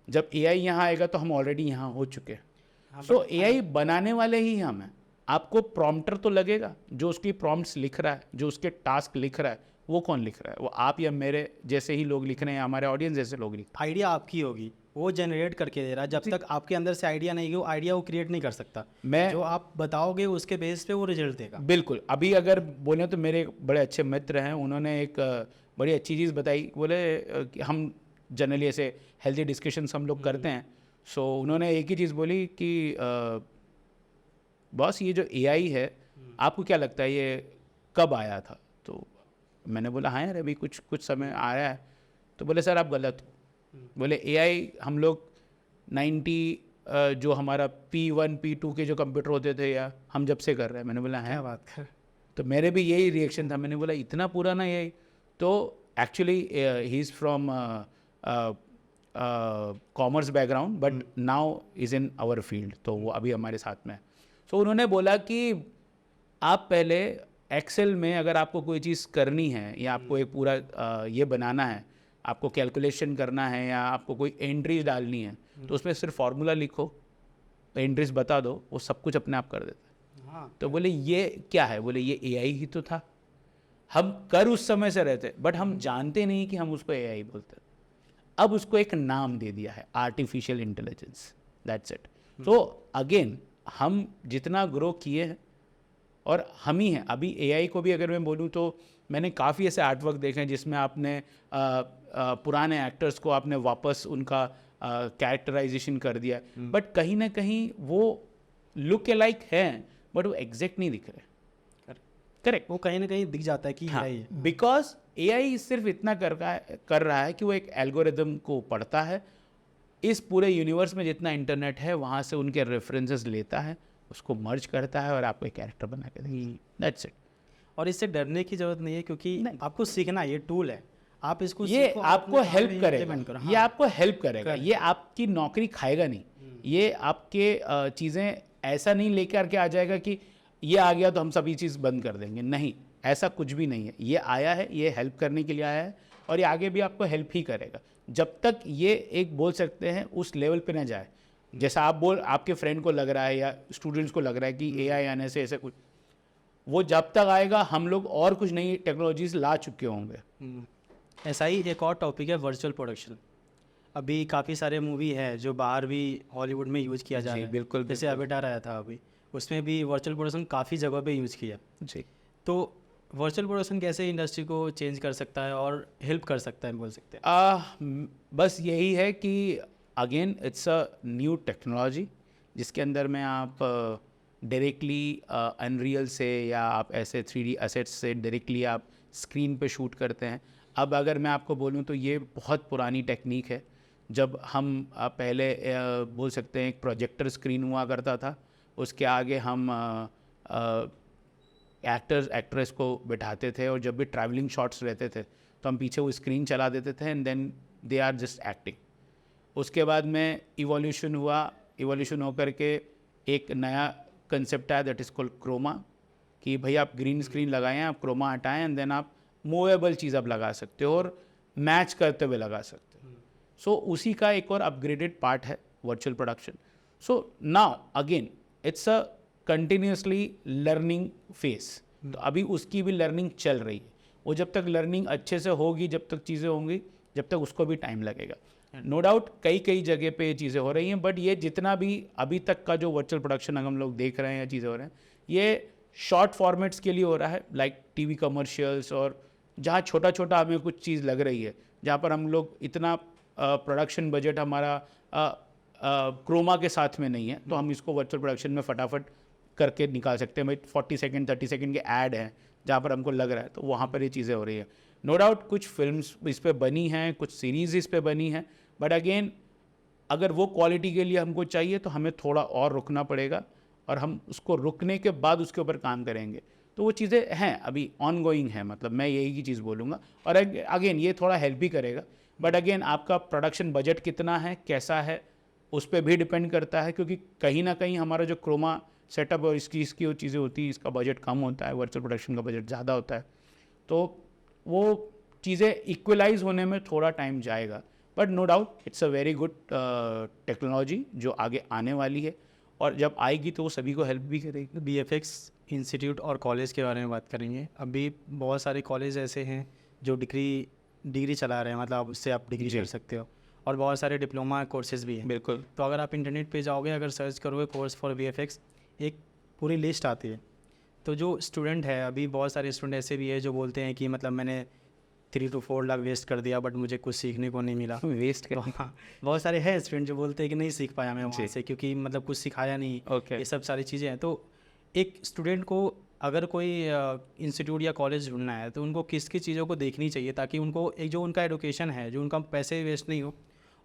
जब AI यहाँ आएगा तो हम ऑलरेडी यहाँ हो चुके हैं। सो AI बनाने वाले ही हम हैं। आपको प्रॉम्प्टर तो लगेगा, जो उसकी प्रॉम्प्ट्स लिख रहा है, जो उसके टास्क लिख रहा है, वो कौन लिख रहा है? वो आप या मेरे जैसे ही लोग लिख रहे हैं, हमारे ऑडियंस जैसे लोग लिख रहे हैं। आइडिया आपकी होगी, वो जनरेट करके दे रहा है। जब तक आपके अंदर से आइडिया नहीं है, वो आइडिया वो क्रिएट नहीं कर सकता। मैं जो आप बताओगे उसके बेस पे वो रिजल्ट देगा। बिल्कुल, अभी अगर बोले तो मेरे बड़े अच्छे मित्र हैं, उन्होंने एक बड़ी अच्छी चीज़ बताई। बोले कि हम जनरली ऐसे हेल्दी डिस्कशंस हम लोग करते हैं, सो उन्होंने एक ही चीज़ बोली कि बॉस ये जो AI है, आपको क्या लगता है ये कब आया था? तो मैंने बोला हाँ यार, अभी कुछ समय आया है। तो बोले सर आप गलत हो। बोले AI हम लोग 90 जो हमारा P1 P2 के जो कंप्यूटर होते थे या हम जब से कर रहे हैं। मैंने बोला है बात कर। तो मेरे भी यही रिएक्शन था। मैंने बोला इतना पुराना AI? तो actually he is from commerce background but now is in our field, तो वो अभी हमारे साथ में है। सो उन्होंने बोला कि आप पहले एक्सेल में अगर आपको कोई चीज़ करनी है या आपको एक पूरा ये बनाना है, आपको कैलकुलेशन करना है या आपको कोई एंट्रीज डालनी है, तो उसमें सिर्फ फार्मूला लिखो, एंट्रीज बता दो, वो सब कुछ अपने आप कर देता है। हाँ, तो बोले ये क्या है? बोले ये AI ही तो था, हम कर उस समय से रहते बट हम जानते नहीं कि हम उसको AI बोलते। अब उसको एक नाम दे दिया है, आर्टिफिशियल इंटेलिजेंस, दैट्स इट। तो अगेन हम जितना ग्रो किए हैं और हम ही हैं। अभी AI को भी अगर मैं बोलूँ तो मैंने काफ़ी ऐसे आर्टवर्क देखे हैं जिसमें आपने पुराने एक्टर्स को आपने वापस उनका कैरेक्टराइजेशन कर दिया, बट कहीं ना कहीं वो लुक लाइक हैं बट वो एग्जैक्ट नहीं दिख रहे। करेक्ट, वो कहीं ना कहीं दिख जाता है कि हाँ, AI है। बिकॉज AI सिर्फ इतना कर रहा है कि वो एक एल्गोरिदम को पढ़ता है, इस पूरे यूनिवर्स में जितना इंटरनेट है वहाँ से उनके रेफरेंसेस लेता है, उसको मर्ज करता है और आपको एक कैरेक्टर बना के देता, दैट्स इट। और इससे डरने की जरूरत नहीं है, क्योंकि आपको सीखना, ये टूल है, आप इसको ये सीखो, आपको अपने काम हेल्प में करेगा, implement करो। ये हाँ, आपको हेल्प करेगा, ये आपकी नौकरी खाएगा नहीं, ये आपके चीज़ें ऐसा नहीं लेकर के आ जाएगा कि ये आ गया तो हम सभी चीज़ बंद कर देंगे, नहीं, ऐसा कुछ भी नहीं है। ये आया है, ये हेल्प करने के लिए आया है और ये आगे भी आपको हेल्प ही करेगा, जब तक ये एक बोल सकते हैं उस लेवल पे ना जाए। जैसा आपके फ्रेंड को लग रहा है या स्टूडेंट्स को लग रहा है कि AI आने से ऐसे कुछ, वो जब तक आएगा हम लोग और कुछ नई टेक्नोलॉजीज ला चुके होंगे। ऐसा ही एक और टॉपिक है वर्चुअल प्रोडक्शन। अभी काफ़ी सारे मूवी है जो बाहर भी हॉलीवुड में यूज़ किया जा जी, रहा है। बिल्कुल, जैसे अवेटार आया था अभी, उसमें भी वर्चुअल प्रोडक्शन काफ़ी जगह पे यूज़ किया। जी। तो वर्चुअल प्रोडक्शन कैसे इंडस्ट्री को चेंज कर सकता है और हेल्प कर सकता है, बोल सकते हैं? बस यही है कि again it's a new technology जिसके अंदर में आप डायरेक्टली अनरियल से या आप ऐसे 3D असेट्स से डायरेक्टली आप स्क्रीन पे शूट करते हैं। अब अगर मैं आपको बोलूँ तो ये बहुत पुरानी टेक्निक है। जब हम पहले बोल सकते हैं एक प्रोजेक्टर स्क्रीन हुआ करता था, उसके आगे हम एक्टर्स एक्ट्रेस को बिठाते थे और जब भी ट्रैवलिंग शॉट्स रहते थे तो हम पीछे वो स्क्रीन चला देते थे and then they are just acting. उसके बाद में इवोल्यूशन हुआ, इवोल्यूशन होकर के एक नया कंसेप्ट आया दैट इज़ कॉल्ड क्रोमा, कि भाई आप ग्रीन स्क्रीन लगाएं, आप क्रोमा हटाएं एंड देन आप मूवेबल चीज़ आप लगा सकते हो और मैच करते हुए लगा सकते हो। सो उसी का एक और अपग्रेडेड पार्ट है virtual production. So now again it's a continuously learning phase, तो अभी उसकी भी लर्निंग चल रही है। वो जब तक लर्निंग अच्छे से होगी, जब तक चीज़ें होंगी, जब तक उसको भी टाइम लगेगा। नो डाउट कई जगह पे ये चीज़ें हो रही हैं, बट ये जितना भी अभी तक का जो वर्चुअल प्रोडक्शन हम लोग देख रहे हैं या चीज़ें हो रहे हैं, ये शॉर्ट फॉर्मेट्स के लिए हो रहा है, लाइक टीवी कमर्शियल्स, और जहाँ छोटा छोटा हमें कुछ चीज़ लग रही है, जहाँ पर हम लोग इतना प्रोडक्शन बजट हमारा क्रोमा के साथ में नहीं है, तो हम इसको वर्चुअल प्रोडक्शन में फटाफट करके निकाल सकते हैं। भाई 40 सेकंड 30 सेकंड के ऐड हैं जहाँ पर हमको लग रहा है, तो वहाँ पर ये चीज़ें हो रही है। नो डाउट कुछ फिल्म्स इस पे बनी हैं, कुछ सीरीज़ इस पे बनी हैं, बट अगेन अगर वो क्वालिटी के लिए हमको चाहिए तो हमें थोड़ा और रुकना पड़ेगा, और हम उसको रुकने के बाद उसके ऊपर काम करेंगे। तो वो चीज़ें हैं, अभी ऑन गोइंग है, मतलब मैं यही की चीज़ बोलूँगा। और अगेन ये थोड़ा हेल्प भी करेगा, बट अगेन आपका प्रोडक्शन बजट कितना है, कैसा है, उस पर भी डिपेंड करता है, क्योंकि कहीं ना कहीं हमारा जो क्रोमा सेटअप और इसकी वो चीज़ें होती है, इसका बजट कम होता है, वर्चुअल प्रोडक्शन का बजट ज़्यादा होता है, तो वो चीज़ें इक्वलाइज होने में थोड़ा टाइम जाएगा। But no doubt it's a very good technology जो आगे आने वाली है, और जब आएगी तो वो सभी को हेल्प भी करेगी। बीएफएक्स इंस्टीट्यूट और कॉलेज के बारे में बात करेंगे। अभी बहुत सारे कॉलेज ऐसे हैं जो डिग्री चला रहे हैं, मतलब आप उससे आप डिग्री जी। कर सकते हो, और बहुत सारे डिप्लोमा कोर्सेज भी हैं। बिल्कुल। तो अगर आप इंटरनेट पे जाओगे, अगर सर्च करोगे कोर्स फॉर बीएफएक्स, एक पूरी लिस्ट आती है। तो जो स्टूडेंट है, अभी बहुत सारे स्टूडेंट ऐसे भी है जो बोलते हैं कि मतलब मैंने 3 to 4 लाख वेस्ट कर दिया, बट मुझे कुछ सीखने को नहीं मिला। वेस्ट तो हाँ, बहुत सारे हैं स्टूडेंट जो बोलते हैं कि नहीं सीख पाया मैं वहाँ जी। से, क्योंकि मतलब कुछ सिखाया नहीं। ओके। ये सब सारी चीज़ें हैं। तो एक स्टूडेंट को अगर कोई इंस्टीट्यूट या कॉलेज ढूंढना है, तो उनको किस किस चीज़ों को देखनी चाहिए, ताकि उनको एक जो उनका एडुकेशन है, जो उनका पैसे वेस्ट नहीं हो,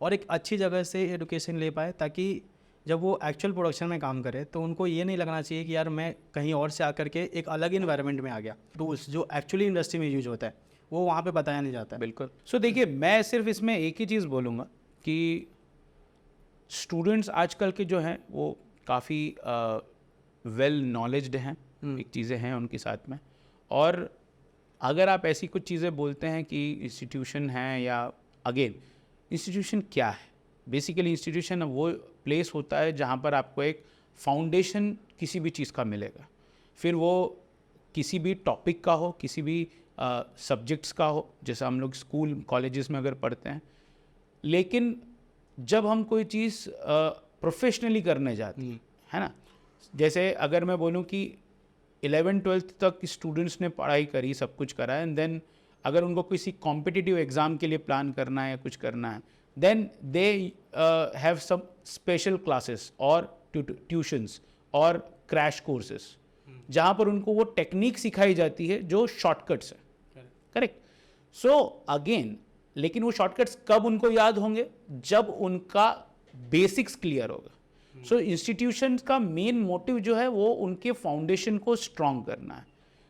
और एक अच्छी जगह से एडुकेशन ले पाए, ताकि जब वो एक्चुअल प्रोडक्शन में काम करे तो उनको ये नहीं लगना चाहिए कि यार मैं कहीं और से आकर के एक अलग इन्वायरमेंट में आ गया। तो उस जो एक्चुअली इंडस्ट्री में यूज होता है वो वहाँ पे बताया नहीं जाता है। बिल्कुल। सो देखिए, मैं सिर्फ इसमें एक ही चीज़ बोलूँगा कि स्टूडेंट्स आजकल के जो हैं वो काफ़ी वेल नॉलेज्ड हैं, एक चीज़ें हैं उनके साथ में, और अगर आप ऐसी कुछ चीज़ें बोलते हैं कि इंस्टीट्यूशन है, या अगेन इंस्टीट्यूशन क्या है, बेसिकली इंस्टीट्यूशन वो प्लेस होता है जहाँ पर आपको एक फाउंडेशन किसी भी चीज़ का मिलेगा, फिर वो किसी भी टॉपिक का हो, किसी भी सब्जेक्ट्स का हो, जैसे हम लोग स्कूल कॉलेजेस में अगर पढ़ते हैं। लेकिन जब हम कोई चीज़ प्रोफेशनली करने जाते हैं, है ना, जैसे अगर मैं बोलूँ कि 11th-12th तक स्टूडेंट्स ने पढ़ाई करी, सब कुछ करा है, एंड देन अगर उनको किसी कॉम्पिटिटिव एग्ज़ाम के लिए प्लान करना है या कुछ करना है, then they have some special classes और ट्यूशन्स और क्रैश कोर्सेस, जहाँ पर उनको वो टेक्निक सिखाई जाती है जो शॉर्टकट्स है। करेक्ट। सो अगेन, लेकिन वो शॉर्टकट्स कब उनको याद होंगे, जब उनका बेसिक्स क्लियर होगा। सो इंस्टीट्यूशंस का मेन मोटिव जो है वो उनके फाउंडेशन को स्ट्रॉन्ग करना है।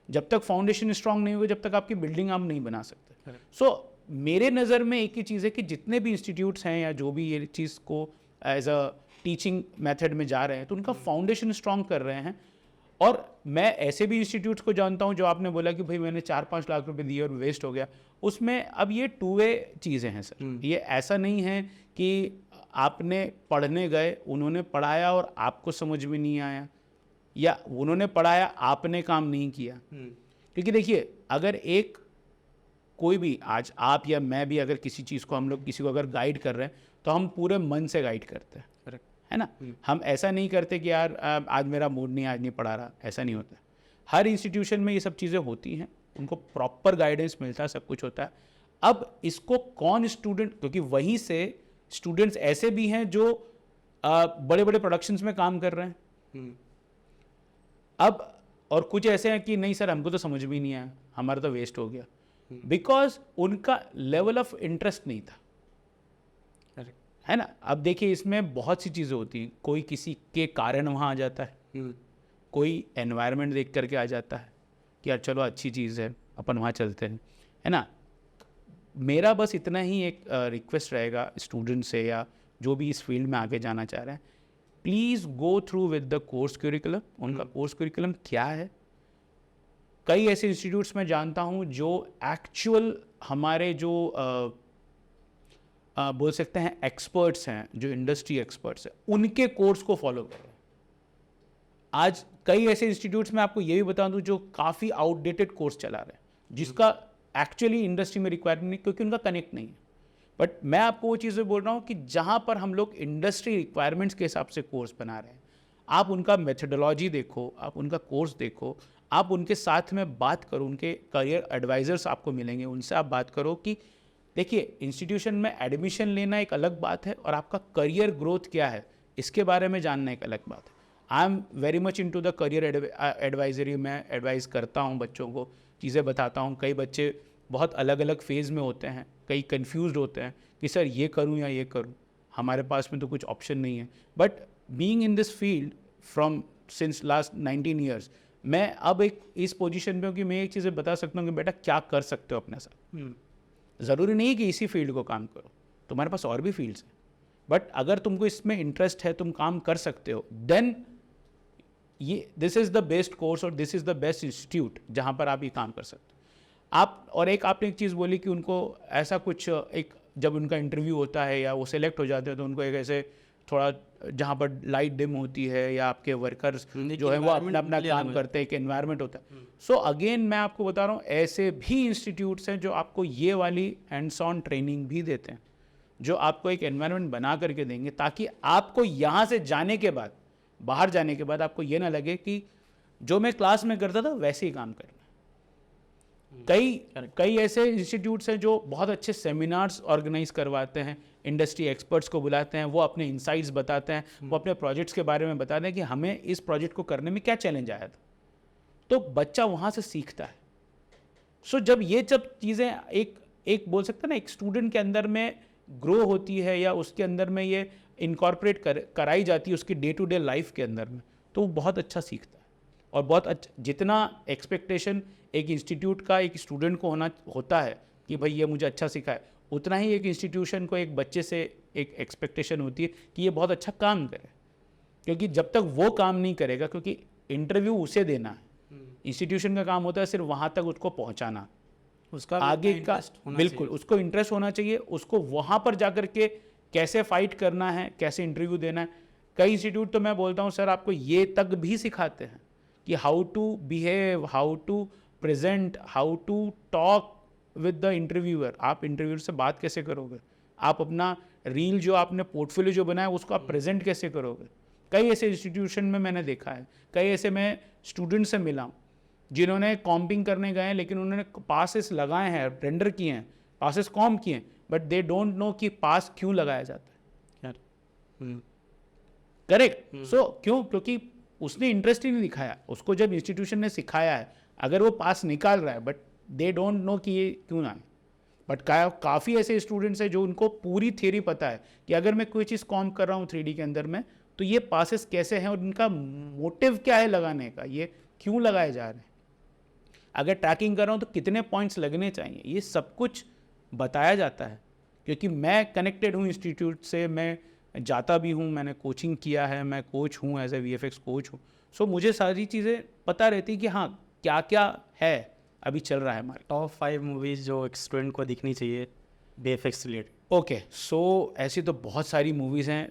जब तक फाउंडेशन स्ट्रॉन्ग नहीं होगा, जब तक आपकी बिल्डिंग आप नहीं बना सकते। सो मेरे नज़र में एक ही चीज़ है कि जितने भी इंस्टीट्यूट्स हैं या जो भी ये चीज़ को एज अ टीचिंग मेथड में जा रहे हैं, तो उनका फाउंडेशन स्ट्रॉन्ग कर रहे हैं। और मैं ऐसे भी इंस्टीट्यूट्स को जानता हूं जो आपने बोला कि भाई मैंने 4-5 लाख रुपए दिए और वेस्ट हो गया, उसमें अब ये 2 वे चीज़ें हैं सर। ये ऐसा नहीं है कि आपने पढ़ने गए, उन्होंने पढ़ाया और आपको समझ में नहीं आया, या उन्होंने पढ़ाया आपने काम नहीं किया। क्योंकि देखिए, अगर एक कोई भी, आज आप या मैं भी अगर किसी चीज़ को, हम लोग किसी को अगर गाइड कर रहे हैं तो हम पूरे मन से गाइड करते हैं, करेक्ट। है ना। हम ऐसा नहीं करते कि यार आज मेरा मूड नहीं, आज नहीं पढ़ा रहा, ऐसा नहीं होता। हर इंस्टीट्यूशन में ये सब चीज़ें होती हैं, उनको प्रॉपर गाइडेंस मिलता है, सब कुछ होता है। अब इसको कौन स्टूडेंट, क्योंकि वहीं से स्टूडेंट्स ऐसे भी हैं जो बड़े बड़े प्रोडक्शंस में काम कर रहे हैं। अब और कुछ ऐसे हैं कि नहीं सर हमको तो समझ भी नहीं आया, हमारा तो वेस्ट हो गया, बिकॉज उनका लेवल ऑफ इंटरेस्ट नहीं था, है ना। अब देखिए इसमें बहुत सी चीज़ें होती हैं, कोई किसी के कारण वहाँ आ जाता है, कोई एनवायरनमेंट देख करके आ जाता है कि यार चलो अच्छी चीज़ है, अपन वहाँ चलते हैं, है ना। मेरा बस इतना ही एक रिक्वेस्ट रहेगा स्टूडेंट से या जो भी इस फील्ड में आगे जाना चाह रहे हैं, please go through with the course curriculum. उनका कोर्स करिकुलम क्या है, कई ऐसे इंस्टीट्यूट्स मैं जानता हूँ जो एक्चुअल हमारे जो बोल सकते हैं एक्सपर्ट्स हैं, जो इंडस्ट्री एक्सपर्ट्स हैं, उनके कोर्स को फॉलो कर रहे हैं। आज कई ऐसे इंस्टीट्यूट्स में आपको ये भी बता दूं जो काफ़ी आउटडेटेड कोर्स चला रहे हैं, जिसका एक्चुअली इंडस्ट्री में रिक्वायरमेंट नहीं, क्योंकि उनका कनेक्ट नहीं है। बट मैं आपको वो चीज़ें बोल रहा हूँ कि जहाँ पर हम लोग इंडस्ट्री रिक्वायरमेंट्स के हिसाब से कोर्स बना रहे हैं, आप उनका मेथडोलॉजी देखो, आप उनका कोर्स देखो, आप उनके साथ में बात करो, उनके करियर एडवाइजर्स आपको मिलेंगे, उनसे आप बात करो कि देखिए इंस्टीट्यूशन में एडमिशन लेना एक अलग बात है और आपका करियर ग्रोथ क्या है इसके बारे में जानना एक अलग बात है। आई am very much into the career advisory. मैं एडवाइस करता हूँ बच्चों को, चीज़ें बताता हूँ। कई बच्चे बहुत अलग अलग फेज़ में होते हैं, कई कंफ्यूज्ड होते हैं कि सर ये करूँ या ये करूँ, हमारे पास में तो कुछ ऑप्शन नहीं है। But being in this field from since last 19 years, मैं अब एक इस पोजीशन पे हूँ कि मैं एक चीज़ें बता सकता हूँ कि बेटा क्या कर सकते हो अपने साथ। ज़रूरी नहीं है कि इसी फील्ड को काम करो, तुम्हारे पास और भी फील्ड्स हैं, बट अगर तुमको इसमें इंटरेस्ट है, तुम काम कर सकते हो, देन ये this is the best course और this is the best institute जहाँ पर आप ये काम कर सकते हो। आप और एक आपने एक चीज़ बोली कि उनको ऐसा कुछ एक जब उनका इंटरव्यू होता है या वो सिलेक्ट हो जाते हैं तो उनको एक ऐसे थोड़ा जहाँ पर लाइट डिम होती है या आपके वर्कर्स जो है वो अपना अपना काम करते हैं, एक एनवायरनमेंट होता है। सो अगेन मैं आपको बता रहा हूँ ऐसे भी इंस्टीट्यूट्स हैं जो आपको ये वाली हैंड्स ऑन ट्रेनिंग भी देते हैं, जो आपको एक एनवायरनमेंट बना करके देंगे ताकि आपको यहाँ से जाने के बाद, बाहर जाने के बाद आपको ये ना लगे कि जो मैं क्लास में करता था वैसे ही काम करना। कई ऐसे इंस्टीट्यूट्स हैं जो बहुत अच्छे सेमिनार्स ऑर्गेनाइज करवाते हैं, इंडस्ट्री एक्सपर्ट्स को बुलाते हैं, वो अपने इंसाइट्स बताते हैं, वो अपने प्रोजेक्ट्स के बारे में बताते हैं कि हमें इस प्रोजेक्ट को करने में क्या चैलेंज आया था, तो बच्चा वहाँ से सीखता है। सो जब ये सब चीज़ें एक बोल सकते हैं ना, एक स्टूडेंट के अंदर में ग्रो होती है या उसके अंदर में ये इनकॉर्पोरेट कराई जाती है उसकी डे टू डे लाइफ के अंदर में, तो वो बहुत अच्छा सीखता है। और बहुत अच्छा, जितना एक्सपेक्टेशन एक इंस्टीट्यूट का एक स्टूडेंट को होता है कि भाई ये मुझे अच्छा सिखाए, उतना ही एक इंस्टीट्यूशन को एक बच्चे से एक एक्सपेक्टेशन होती है कि ये बहुत अच्छा काम करे। क्योंकि जब तक वो काम नहीं करेगा, क्योंकि इंटरव्यू उसे देना है, इंस्टीट्यूशन का काम होता है सिर्फ वहाँ तक उसको पहुँचाना, उसका आगे का बिल्कुल उसको इंटरेस्ट होना चाहिए, उसको वहाँ पर जा कर के कैसे फाइट करना है, कैसे इंटरव्यू देना है। कई इंस्टीट्यूट तो मैं बोलता हूँ सर आपको ये तक भी सिखाते हैं कि how to behave, how to present, how to talk with the interviewer. आप इंटरव्यूअर से बात कैसे करोगे, आप अपना रील जो आपने पोर्टफोलियो जो बनाया उसको आप प्रेजेंट कैसे करोगे। कई ऐसे इंस्टीट्यूशन में मैंने देखा है, कई ऐसे मैं स्टूडेंट से मिला हूँ जिन्होंने कॉम्पिंग करने गए हैं लेकिन उन्होंने पासेस लगाए हैं, टेंडर किए हैं, पासेस कॉम किए हैं, बट दे डोंट नो कि पास क्यों लगाया जाता है यार। करेक्ट। सो क्यों, क्योंकि उसने इंटरेस्ट ही नहीं दिखाया, उसको जब इंस्टीट्यूशन ने सिखाया है, अगर वो पास निकाल रहा है बट दे डोंट नो कि ये क्यों ना है। बट काफ़ी ऐसे स्टूडेंट्स हैं जो उनको पूरी थियरी पता है कि अगर मैं कोई चीज़ कॉम कर रहा हूँ 3D के अंदर में तो ये पासेस कैसे हैं और उनका मोटिव क्या है लगाने का, ये क्यों लगाए जा रहे हैं, अगर ट्रैकिंग कर रहा हूँ तो कितने पॉइंट्स लगने चाहिए, ये सब कुछ बताया जाता है। क्योंकि मैं कनेक्टेड हूँ इंस्टीट्यूट से, मैं जाता भी हूँ, मैंने कोचिंग किया है, मैं कोच हूँ, एज ए VFX कोच हूँ। सो मुझे सारी चीज़ें पता रहती कि हाँ क्या क्या है अभी चल रहा है हमारे। टॉप 5 मूवीज़ जो एक स्टूडेंट को दिखनी चाहिए VFX रिलेटेड। ओके, सो ऐसी तो बहुत सारी मूवीज़ हैं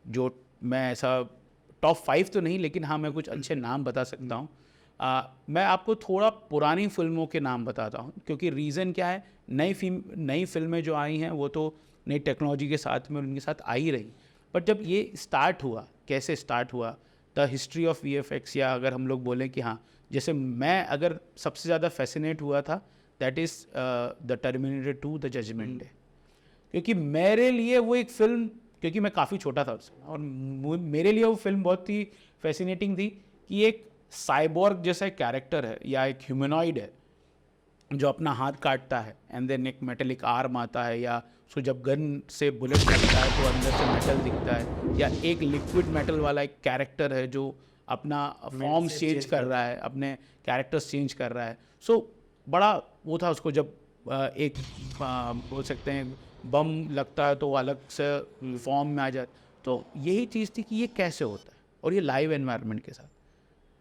जो मैं ऐसा टॉप 5 तो नहीं, लेकिन हाँ मैं कुछ अच्छे नाम बता सकता हूँ। मैं आपको थोड़ा पुरानी फिल्मों के नाम बताता हूँ, क्योंकि रीज़न क्या है, नई फिल्में जो आई हैं वो तो नई टेक्नोलॉजी के साथ में उनके साथ आ ही रही, बट जब ये स्टार्ट हुआ, कैसे स्टार्ट हुआ, द हिस्ट्री ऑफ VFX, या अगर हम लोग बोलें कि हाँ, जैसे मैं अगर सबसे ज़्यादा फैसिनेट हुआ था, that is the terminator 2 the judgment day, क्योंकि मेरे लिए वो एक फ़िल्म, क्योंकि मैं काफ़ी छोटा था उस समय, और मेरे लिए वो फिल्म बहुत ही फैसिनेटिंग थी कि एक साइबॉर्ग जैसा एक कैरेक्टर है या एक ह्यूमनॉइड है जो अपना हाथ काटता है एंड देन एक मेटेलिक आर्म आता है, या उसको जब गन से बुलेट लगता है तो अंदर से मेटल दिखता है, या एक लिक्विड मेटल वाला एक कैरेक्टर है जो अपना फॉर्म्स चेंज कर रहा है, अपने कैरेक्टर्स चेंज कर रहा है. सो बड़ा वो था उसको जब एक बोल सकते हैं बम लगता है तो वो अलग से फॉर्म में आ जाए. तो यही चीज़ थी कि ये कैसे होता है, और ये लाइव एनवायरनमेंट के साथ.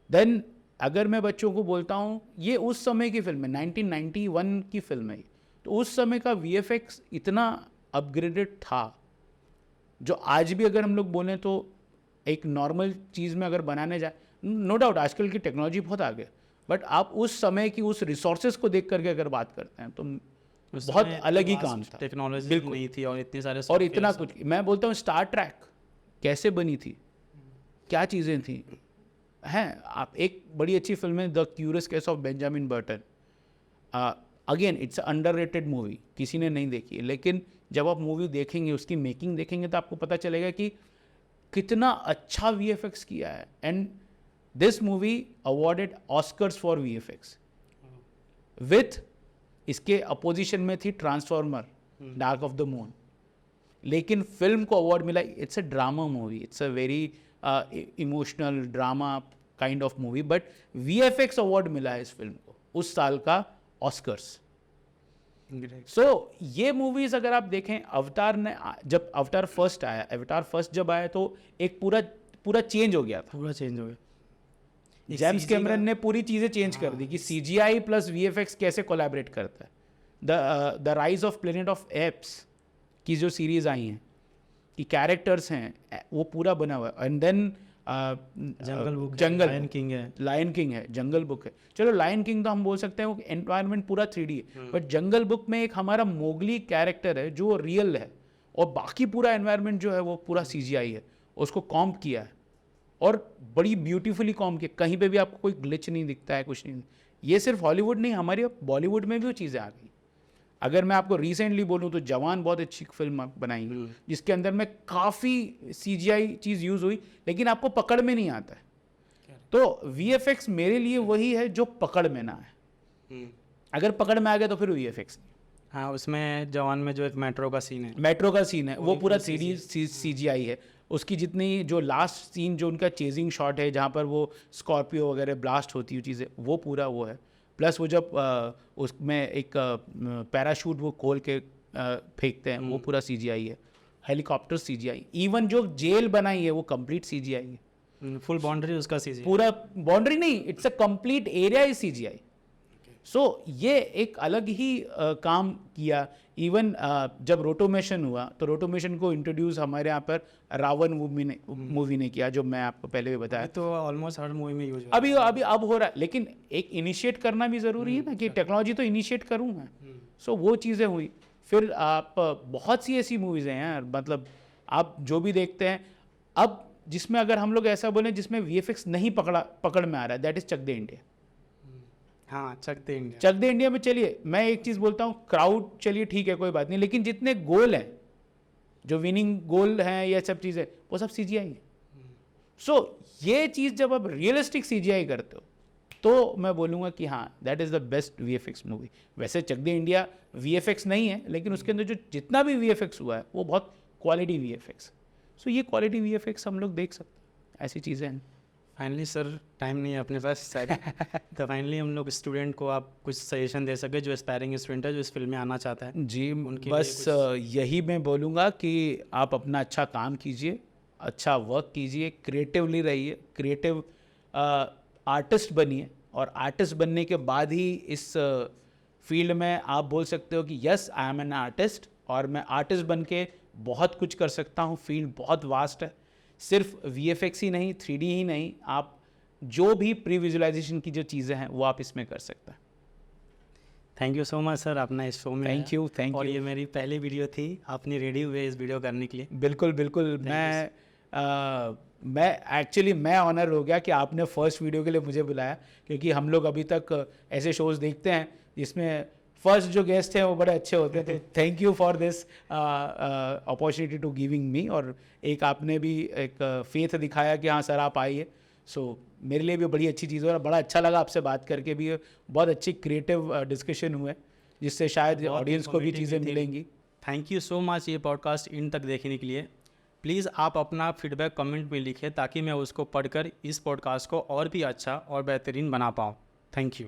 देन अगर मैं बच्चों को बोलता हूँ, ये उस समय की फिल्म है, 1991 की फिल्म है, तो उस समय का VFX इतना अपग्रेडेड था, जो आज भी अगर हम लोग बोलें तो एक नॉर्मल चीज़ में अगर बनाने जाए, नो डाउट आजकल की टेक्नोलॉजी बहुत आगे, बट आप उस समय की उस रिसोर्सेज को देख करके अगर बात करते हैं तो बहुत अलग ही काम था. टेक्नोलॉजी बिल्कुल नहीं थी और इतने सारे और इतना कुछ. मैं बोलता हूँ स्टार ट्रैक कैसे बनी थी, क्या चीज़ें थी हैं. आप एक बड़ी अच्छी फिल्म है the curious case of Benjamin Burton. Again it's underrated movie, किसी ने नहीं देखी, लेकिन जब आप मूवी देखेंगे, उसकी मेकिंग देखेंगे, तो आपको पता चलेगा कि कितना अच्छा VFX किया है. And this movie awarded Oscars for VFX. With इसके अपोजिशन में थी transformer dark of the moon, लेकिन फिल्म को अवार्ड मिला. It's a drama movie, it's a very emotional drama kind of movie, but VFX award मिला है इस फिल्म को उस साल का ऑस्कर्स. सो ये मूवीज़ अगर आप देखें, अवतार ने जब अवतार फर्स्ट आया, अवतार फर्स्ट जब आया तो एक पूरा चेंज हो गया था. पूरा चेंज हो गया. जेम्स कैमरन ने पूरी चीज़ें चेंज कर दी कि CGI प्लस VFX कैसे कोलैबोरेट करता है. The rise of planet of apps की जो सीरीज आई हैं, कि कैरेक्टर्स हैं, वो पूरा बना हुआ है. एंड देन लायन किंग है, जंगल बुक है. चलो लायन किंग तो हम बोल सकते हैं वो एनवायरनमेंट पूरा 3D है, बट जंगल बुक में एक हमारा मोगली कैरेक्टर है जो रियल है, और बाकी पूरा एनवायरनमेंट जो है वो पूरा CGI है. उसको कॉम्प किया है और बड़ी ब्यूटीफुली कॉम्प किया. कहीं पे भी आपको कोई ग्लिच नहीं दिखता है, कुछ नहीं. ये सिर्फ हॉलीवुड नहीं, हमारी बॉलीवुड में भी वो चीज़ें आ गई. अगर मैं आपको रिसेंटली बोलूँ तो जवान बहुत अच्छी फिल्म बनाई, जिसके अंदर में काफ़ी CGI चीज़ यूज़ हुई, लेकिन आपको पकड़ में नहीं आता है. तो VFX मेरे लिए वही है जो पकड़ में ना है. अगर पकड़ में आ गया तो फिर VFX नहीं. हाँ, उसमें जवान में जो एक मेट्रो का सीन है, वो पूरा 3D CGI है. उसकी जितनी जो लास्ट सीन जो उनका चेजिंग शॉट है, जहाँ पर वो स्कॉर्पियो वगैरह ब्लास्ट होती है चीज़ें, वो पूरा वो है. प्लस वो जब उसमें एक पैराशूट वो खोल के फेंकते हैं, वो पूरा CGI है. हेलीकॉप्टर CGI, इवन जो जेल बनाई है वो कंप्लीट CGI है. फुल बाउंड्री उसका CGI, पूरा बाउंड्री नहीं, it's a complete area is CGI. सो ये एक अलग ही काम किया. इवन जब रोटोमेशन हुआ तो रोटोमेशन को इंट्रोड्यूस हमारे यहाँ पर रावण मूवी ने किया, जो मैं आपको पहले भी बताया. तो ऑलमोस्ट हर मूवी में यूज अभी अब हो रहा है, लेकिन एक इनिशिएट करना भी ज़रूरी है ना, कि टेक्नोलॉजी तो इनिशिएट करूँ मैं. सो वो चीज़ें हुई. फिर आप बहुत सी ऐसी मूवीज़ हैं यार, मतलब आप जो भी देखते हैं अब, जिसमें अगर हम लोग ऐसा बोलें जिसमें VFX नहीं पकड़ में आ रहा है, दैट इज़ चक दे इंडिया. हाँ, चक दे इंडिया में चलिए मैं एक चीज़ बोलता हूँ, क्राउड चलिए ठीक है कोई बात नहीं, लेकिन जितने गोल हैं, जो विनिंग गोल हैं, ये सब चीज़ें, वो सब CGI है. सो ये चीज़ जब आप रियलिस्टिक CGI करते हो तो मैं बोलूँगा कि हाँ, that is the best VFX movie. वैसे चक दे इंडिया VFX नहीं है, लेकिन उसके अंदर जो जितना भी VFX हुआ है वो बहुत क्वालिटी VFX. सो ये क्वालिटी VFX हम लोग देख सकते हैं, ऐसी चीज़ें हैं. फाइनली सर, टाइम नहीं है अपने पास शायद. तो फाइनली हम लोग स्टूडेंट को आप कुछ सजेशन दे सके, जो एस्पायरिंग स्टूडेंट है, जो इस फील्ड में आना चाहता है. जी, बस यही मैं बोलूँगा कि आप अपना अच्छा काम कीजिए, अच्छा वर्क कीजिए, क्रिएटिवली रहिए, क्रिएटिव आर्टिस्ट बनिए, और आर्टिस्ट बनने के बाद ही इस फील्ड में आप बोल सकते हो कि yes I am an artist, और मैं आर्टिस्ट बन के बहुत कुछ कर सकता हूँ. फील्ड बहुत वास्ट है, सिर्फ VFX ही नहीं, 3D ही नहीं, आप जो भी प्री विजुअलाइजेशन की जो चीज़ें हैं वो आप इसमें कर सकते हैं। Thank you so much sir, अपना इस शो में आया। थैंक यू, थैंक और यू। ये मेरी पहली वीडियो थी, आपने रेडी हुए इस वीडियो करने के लिए। बिल्कुल बिल्कुल, मैं एक्चुअली मैं ऑनर हो गया कि आपने फर्स्ट वीडियो के लिए मुझे बुलाया, क्योंकि हम लोग अभी तक ऐसे शोज़ देखते हैं जिसमें फर्स्ट जो गेस्ट हैं वो बड़े अच्छे होते हैं। तो thank you for this opportunity to giving me, और एक आपने भी एक फेथ दिखाया कि हाँ सर आप आइए। सो मेरे लिए भी बड़ी अच्छी चीज़ है और बड़ा अच्छा लगा आपसे बात करके भी। बहुत अच्छी क्रिएटिव डिस्कशन हुए जिससे शायद बहुत ऑडियंस को भी informative चीज़ें भी थी। मिलेंगी। थैंक यू सो मच ये पॉडकास्ट इन तक देखने के लिए। प्लीज़ आप अपना फीडबैक कमेंट में लिखें ताकि मैं उसको पढ़कर इस पॉडकास्ट को और भी अच्छा और बेहतरीन बना पाऊँ। Thank you.